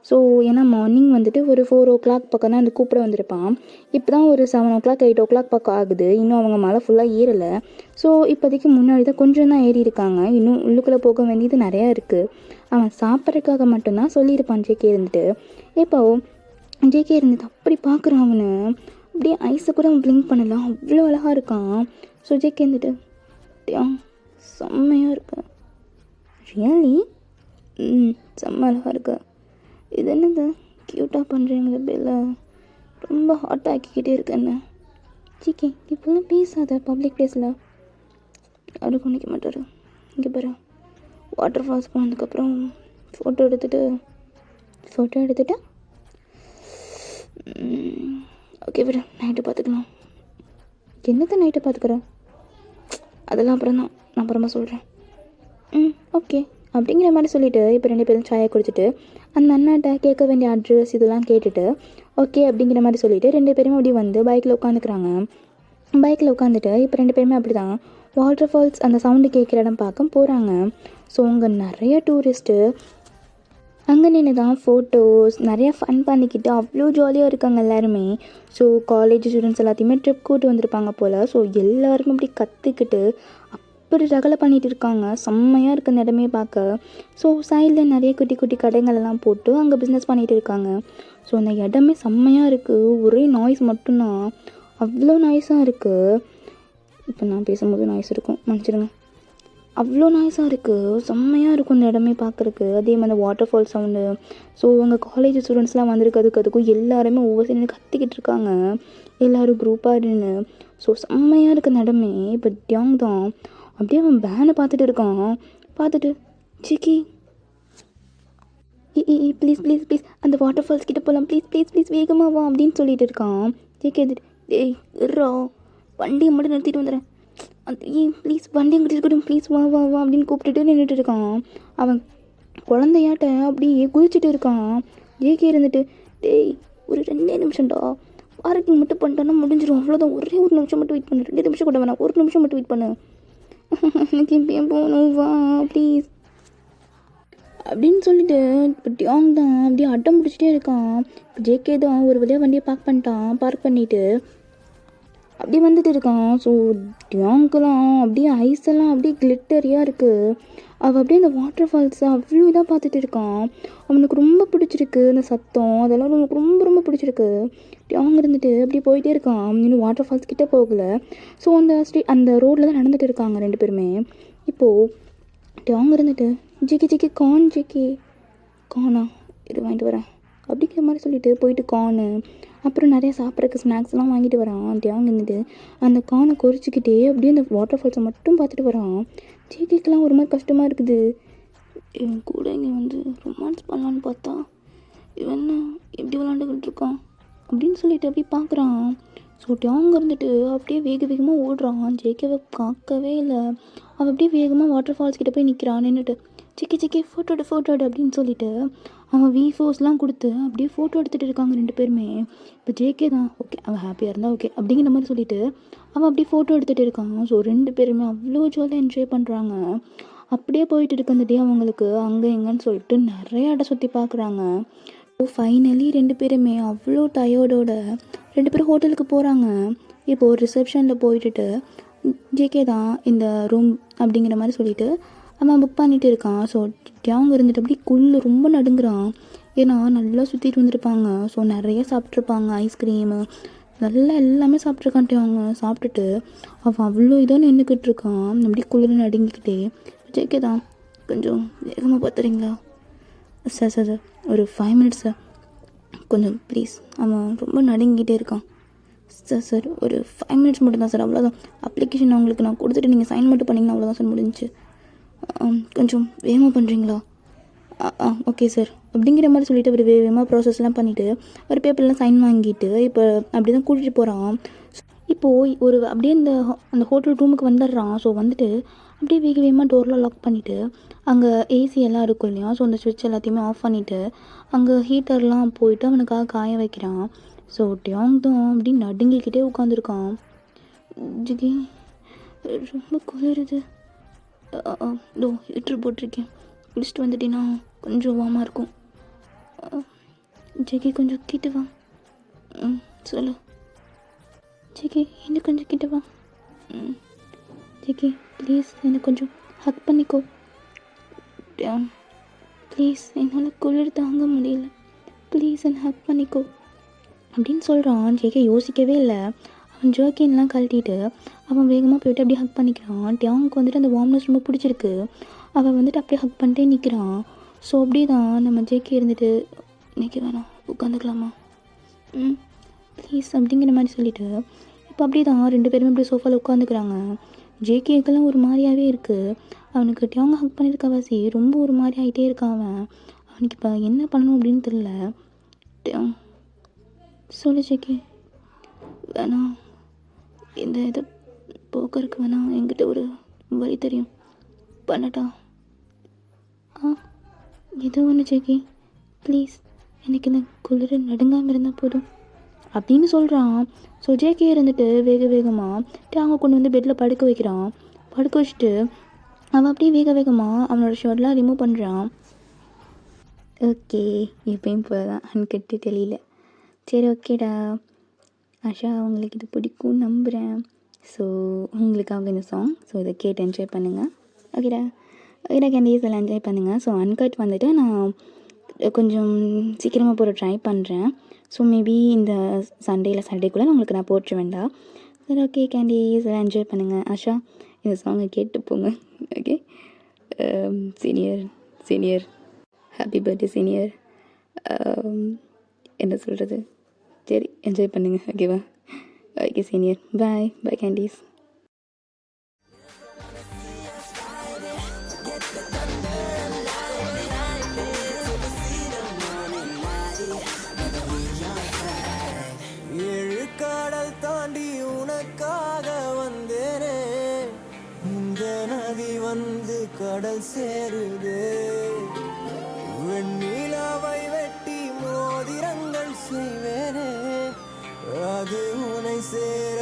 [SPEAKER 2] ஸோ ஏன்னா மார்னிங் வந்துட்டு ஒரு 4 o'clock பக்கம் தான் அந்த கூப்பிட வந்திருப்பான். இப்போ தான் ஒரு 7 o'clock 8 o'clock பக்கம் ஆகுது. இன்னும் அவங்க மலை ஃபுல்லாக ஏறலை. ஸோ இப்போதைக்கு முன்னாடி தான் கொஞ்சம் தான் ஏறி இருக்காங்க. இன்னும் உள்ளுக்குள்ளே போக வேண்டியது நிறையா இருக்குது. அவன் சாப்பிட்றதுக்காக மட்டும்தான் சொல்லியிருப்பான் ஜேகே இருந்துட்டு. இப்போ ஜேகே இருந்துட்டு அப்படி பார்க்குறான். அவனை அப்படியே ஐஸை கூட அவன் பிளிங்க் பண்ணலாம், அவ்வளோ அழகாக இருக்கான். ஸோ ஜேகே இருந்துட்டு செம்மையாக இருக்கு, ரியலி செம்ம அழகாக இருக்கு, இது என்னது க்யூட்டாக பண்ணுறீங்களே பில்ல, ரொம்ப ஹாட் ஆக்கிக்கிட்டே இருக்கேன்னு. ஜேகே இப்போலாம் பேசாத பப்ளிக் பிளேஸில், யாரும் கவனிக்க மாட்டார். இங்கே பாரு, வாட்டர் ஃபால்ஸ் போனதுக்கப்புறம் ஃபோட்டோ எடுத்துகிட்டு ஓகே விட நைட்டு பார்த்துக்கலாம். என்னத்தை நைட்டு பார்த்துக்குறேன், அதெல்லாம் அப்புறம் தான், நான் அப்புறமா சொல்கிறேன். ஓகே அப்படிங்கிற மாதிரி சொல்லிவிட்டு இப்போ 2 பேரும் சாயை குடிச்சிட்டு அந்த அண்ணாட்ட கேட்க வேண்டிய அட்ரஸ் இதெல்லாம் கேட்டுட்டு ஓகே அப்படிங்கிற மாதிரி சொல்லிவிட்டு 2 பேருமே அப்படி வந்து பைக்கில் உட்காந்துக்கிறாங்க. பைக்கில் உட்காந்துட்டு இப்போ 2 பேருமே அப்படி தான் வாட்டர் ஃபால்ஸ் அந்த சவுண்டு கேட்குற இடம் பார்க்க போகிறாங்க. ஸோ அங்கே நிறைய டூரிஸ்ட்டு அங்கே நின்று தான் ஃபோட்டோஸ் நிறையா ஃபன் பண்ணிக்கிட்டு அவ்வளோ ஜாலியாக இருக்காங்க எல்லாருமே. ஸோ காலேஜ் ஸ்டூடெண்ட்ஸ் எல்லாத்தையுமே ட்ரிப் கூட்டு வந்திருப்பாங்க போல். ஸோ எல்லாருமே அப்படி கற்றுக்கிட்டு அப்படி ரகலை பண்ணிகிட்டு இருக்காங்க. செம்மையாக இருக்குது அந்த இடமே பார்க்க. ஸோ சைடில் நிறைய குட்டி குட்டி கடைங்களெல்லாம் போட்டு அங்கே பிஸ்னஸ் பண்ணிகிட்டு இருக்காங்க. ஸோ அந்த இடமே செம்மையாக இருக்குது. ஒரே நாய்ஸ் மட்டும்தான், அவ்வளோ நாய்ஸாக இருக்குது. இப்போ நான் பேசும்போது நாய்ஸ் இருக்கும், மன்னிச்சிடுங்க. அவ்வளோ நாய்ஸாக இருக்குது, செம்மையாக இருக்கும் இந்த இடமே பார்க்குறக்கு. அதே மாதிரி வாட்டர் ஃபால் சவுண்டு. ஸோ அவங்க காலேஜ் ஸ்டூடெண்ட்ஸ்லாம் வந்திருக்கிறதுக்கும் எல்லாருமே ஒவ்வொரு சைடு கத்திக்கிட்டு இருக்காங்க, எல்லோரும் குரூப்பாக நின்று. ஸோ செம்மையாக இருக்குது இந்த இடமே. இப்போ டியாங் தான் அப்படியே அவன் பேனை பார்த்துட்டு இருக்கான். பார்த்துட்டு ஜேகே ப்ளீஸ் ப்ளீஸ் ப்ளீஸ் அந்த வாட்டர் ஃபால்ஸ் கிட்டே போகலாம், ப்ளீஸ் ப்ளீஸ் ப்ளீஸ் வேகமாக வா அப்படின்னு சொல்லிட்டு இருக்கான். ஜேகே டேய் இருறா, வண்டியை மட்டும் நிறுத்திட்டு வந்துடுறேன், ப்ளீஸ் வண்டியை கூட்டிட்டு ப்ளீஸ் வா வா வா அப்படின்னு கூப்பிட்டுட்டு நின்றுட்டு இருக்கான். அவன் குழந்தையாட்ட அப்படியே குதிச்சுட்டு இருக்கான். ஜேகே இருந்துட்டு டேய் ஒரு 2 நிமிஷம்டா, பார்க்கிங் மட்டும் பண்ணிட்டோன்னா முடிஞ்சிடும், அவ்வளோதான். ஒரே ஒரு நிமிஷம் மட்டும் வெயிட் பண்ணு, 2 நிமிஷம் கூட வேணாம், 1 நிமிஷம் மட்டும் வெயிட் பண்ணு. எனக்கு இப்பயும் போகணும், வா ப்ளீஸ் அப்படின்னு சொல்லிட்டு இப்போ டியாங் தான் அப்படியே அட்டம் பிடிச்சிட்டே இருக்கான். இப்போ ஜேகே தான் ஒரு வழியாக வண்டியை பார்க் பண்ணிவிட்டு அப்படியே வந்துட்டு இருக்கான். ஸோ டியாங்க்கெலாம் அப்படியே ஐஸ் எல்லாம் அப்படியே கிளிட்டரியாக இருக்குது. அவள் அப்படியே அந்த வாட்டர் ஃபால்ஸை அவ்வளோ இதாக பார்த்துட்டு இருக்கான். அவனுக்கு ரொம்ப பிடிச்சிருக்கு அந்த சத்தம், அதெல்லாம் அவனுக்கு ரொம்ப ரொம்ப பிடிச்சிருக்கு. டியாங் இருந்துட்டு அப்படியே போயிட்டே இருக்கான். இன்னும் வாட்டர் ஃபால்ஸ் கிட்டே போகலை. ஸோ அந்த ரோட்டில் தான் நடந்துகிட்டு இருக்காங்க 2 பேருமே. இப்போது டியாங் இருந்துட்டு ஜிக்கி கார்ன் கார்னா இது வாங்கிட்டு வரேன் அப்படிங்கிற மாதிரி சொல்லிட்டு போயிட்டு கார்னு அப்புறம் நிறைய சாப்பிட்றதுக்கு ஸ்நாக்ஸ்லாம் வாங்கிட்டு வரான். டியாங் இருந்துட்டு அந்த கார்னை கொறிச்சிக்கிட்டே அப்படியே அந்த வாட்டர் ஃபால்ஸை மட்டும் பார்த்துட்டு வரான். ஜிக்கிக்கெலாம் ஒரு மாதிரி கஷ்டமாக இருக்குது. இவன் கூட இங்கே வந்து ரொமான்ஸ் பண்ணலான்னு பார்த்தா இவன் எப்படி விளாண்டுக்கிட்டு இருக்கான் அப்படின்னு சொல்லிட்டு அப்படியே பார்க்குறான். ஸோ டியாங் இருந்துட்டு அப்படியே வேகமாக ஓடுறான். ஜேகேவை பார்க்கவே இல்லை. அவள் அப்படியே வேகமாக வாட்டர் ஃபால்ஸ் கிட்டே போய் நிற்கிறான். நின்றுட்டு சிக்கி ஃபோட்டோ அப்படின்னு சொல்லிட்டு அவன் V4ஸ்லாம் கொடுத்து அப்படியே ஃபோட்டோ எடுத்துகிட்டு இருக்காங்க 2 பேருமே. இப்போ ஜேகே தான் ஓகே, அவள் ஹாப்பியாக இருந்தால் ஓகே அப்படிங்கிற மாதிரி சொல்லிட்டு அவன் அப்படியே ஃபோட்டோ எடுத்துகிட்டு இருக்கான். ஸோ 2 பேருமே அவ்வளோ ஜாலியாக என்ஜாய் பண்ணுறாங்க. அப்படியே போயிட்டு இருக்க அந்த டே அவங்களுக்கு அங்கே எங்கன்னு சொல்லிட்டு நிறைய இடம் சுற்றி பார்க்குறாங்க. ஸோ ஃபைனலி 2 பேருமே அவ்வளோ டயர்டோட 2 பேரும் ஹோட்டலுக்கு போகிறாங்க. இப்போது ரிசப்ஷனில் போயிட்டு ஜேகே தான் இந்த ரூம் அப்படிங்கிற மாதிரி சொல்லிட்டு அவன் புக் பண்ணிகிட்டு இருக்கான். ஸோ டியாங் இருந்துட்டு அப்படி ரொம்ப நடுங்குறான். ஏன்னா நல்லா சுற்றிட்டு வந்துருப்பாங்க. ஸோ நிறைய சாப்பிட்ருப்பாங்க, ஐஸ்கிரீமு நல்லா எல்லாமே சாப்பிட்ருக்கான். டியாங் சாப்பிட்டுட்டு அவன் அவ்வளோ இதாக நின்றுக்கிட்டு இருக்கான். அப்படி குளிர் நடுங்கிக்கிட்டே. ஜேகே தான் கொஞ்சம் வேகமாக பார்த்துறீங்களா சார் ஒரு 5 மினிட்ஸ் சார், கொஞ்சம் ப்ளீஸ். அவன் ரொம்ப நடுங்கிட்டே இருக்கான். சார் ஒரு 5 மினிட்ஸ் மட்டும் தான் சார், அவ்வளோதான். அப்ளிகேஷன் அவங்களுக்கு நான் கொடுத்துட்டு நீங்கள் சைன் மட்டும் பண்ணிங்கன்னா அவ்வளோதான் சார், முடிஞ்சிச்சு. கொஞ்சம் வேகமாக பண்ணுறீங்களா? ஓகே சார் அப்படிங்கிற மாதிரி சொல்லிவிட்டு அவர் வேகமாக ப்ராசஸ்லாம் பண்ணிவிட்டு ஒரு பேப்பர்லாம் சைன் வாங்கிட்டு இப்போ அப்படி தான் கூட்டிகிட்டு போகிறான். இப்போது ஒரு அப்படியே அந்த ஹோட்டல் ரூமுக்கு வந்துடுறான். ஸோ வந்துட்டு அப்படியே வேகமாக டோர்லாம் லாக் பண்ணிவிட்டு அங்கே ஏசி எல்லாம் இருக்கும் இல்லையா, ஸோ அந்த ஸ்விட்ச் எல்லாத்தையுமே ஆஃப் பண்ணிவிட்டு அங்கே ஹீட்டர்லாம் போயிட்டு அவனுக்காக காய வைக்கிறான். ஸோ டியாங் தான் அப்படி நடுங்கிக்கிட்டே உட்காந்துருக்கான். ஜிகி ரொம்ப குளிருது, ஹீட்ரு போட்டிருக்கேன், குளிச்சுட்டு வந்துட்டீங்கன்னா கொஞ்சம் வார்மாக இருக்கும். ஜெகி கொஞ்சம் கிட்ட வா. சொல்லு ஜெகி, இன்னும் கொஞ்சம் கிட்ட வா. ஜெகி ப்ளீஸ் என்னை கொஞ்சம் ஹக் பண்ணிக்கோ. ப்ளீஸ் என்னால் குளிர் தாங்க முடியல, ப்ளீஸ் என்னை ஹக் பண்ணிக்கோ அப்படின்னு சொல்கிறான். ஜெகி யோசிக்கவே இல்லை. அவன் ஜர்க்கின்லாம் கழட்டிட்டு அவன் வேகமாக போய்ட்டு அப்படியே ஹக் பண்ணிக்கிறான். டியாங்க்கு வந்துட்டு அந்த வார்ம்னஸ் ரொம்ப பிடிச்சிருக்கு. அவன் வந்துட்டு அப்படியே ஹக் பண்ணிட்டே நிற்கிறான். ஸோ அப்படியே தான் நம்ம ஜேகே இருந்துட்டு நிற்க வேணாம், உட்காந்துக்கலாமா ப்ளீஸ் அப்படிங்கிற மாதிரி சொல்லிவிட்டு இப்போ அப்படியே தான் 2 பேருமே அப்படியே சோஃபாவில் உட்காந்துக்கிறாங்க. ஜேகேக்கெல்லாம் ஒரு மாதிரியாகவே இருக்குது. அவனுக்கு டியாங்க ஹக் பண்ணியிருக்க வாசி ரொம்ப ஒரு மாதிரி ஆகிட்டே இருக்கான். அவனுக்கு இப்போ என்ன பண்ணணும் அப்படின்னு தெரியல. டியாங் சொல்லு ஜேகே, வேணாம் இந்த இதை போக்கருக்கு வேணாம், என்கிட்ட ஒரு வழி தெரியும், பண்ணட்டா? ஏதோ ஒன்று ஜேகே ப்ளீஸ், எனக்கு இந்த குளிர் நடுங்காமல் இருந்தால் போதும் அப்படின்னு சொல்கிறான். ஸோ ஜேகே இருந்துட்டு வேகமாக டியாங்க கொண்டு வந்து பெட்டில் படுக்க வைக்கிறான். படுக்க வச்சுட்டு அவன் அப்படியே வேகமாக அவனோட ஷர்ட்லாம் ரிமூவ் பண்ணுறான். ஓகே எப்பயும் போல தான் அன்கட்டு தெரியல. சரி ஓகேடா ஆஷா, உங்களுக்கு இது பிடிக்கும் நம்புகிறேன். ஸோ உங்களுக்காக இந்த சாங், ஸோ இதை கேட்டு என்ஜாய் பண்ணுங்கள். ஓகேடா கேண்டீஸ் எல்லாம் என்ஜாய் பண்ணுங்கள். ஸோ அன்கட் வந்துட்டு நான் கொஞ்சம் சீக்கிரமாக போட ட்ரை பண்ணுறேன். ஸோ மேபி இந்த சண்டேக்குள்ளே உங்களுக்கு நான் போட்டு வேண்டாம். சரி ஓகே கேண்டீஸ் எல்லாம் என்ஜாய் பண்ணுங்கள். ஆஷா இந்த சாங்கை கேட்டு போங்க. Okay senior happy birthday senior. என்ன சொல்கிறது, சரி என்ஜாய் பண்ணுங்கள். ஓகேவா? ஓகே சீனியர், பாய் கேண்டீஸ்.
[SPEAKER 3] ஏழு கடல் தாண்டி உனக்காக வந்தேனே, இந்த நதி வந்து கடல் சேருதே, வெண்ணிலாவை வெட்டி மோதிரங்கள் சேர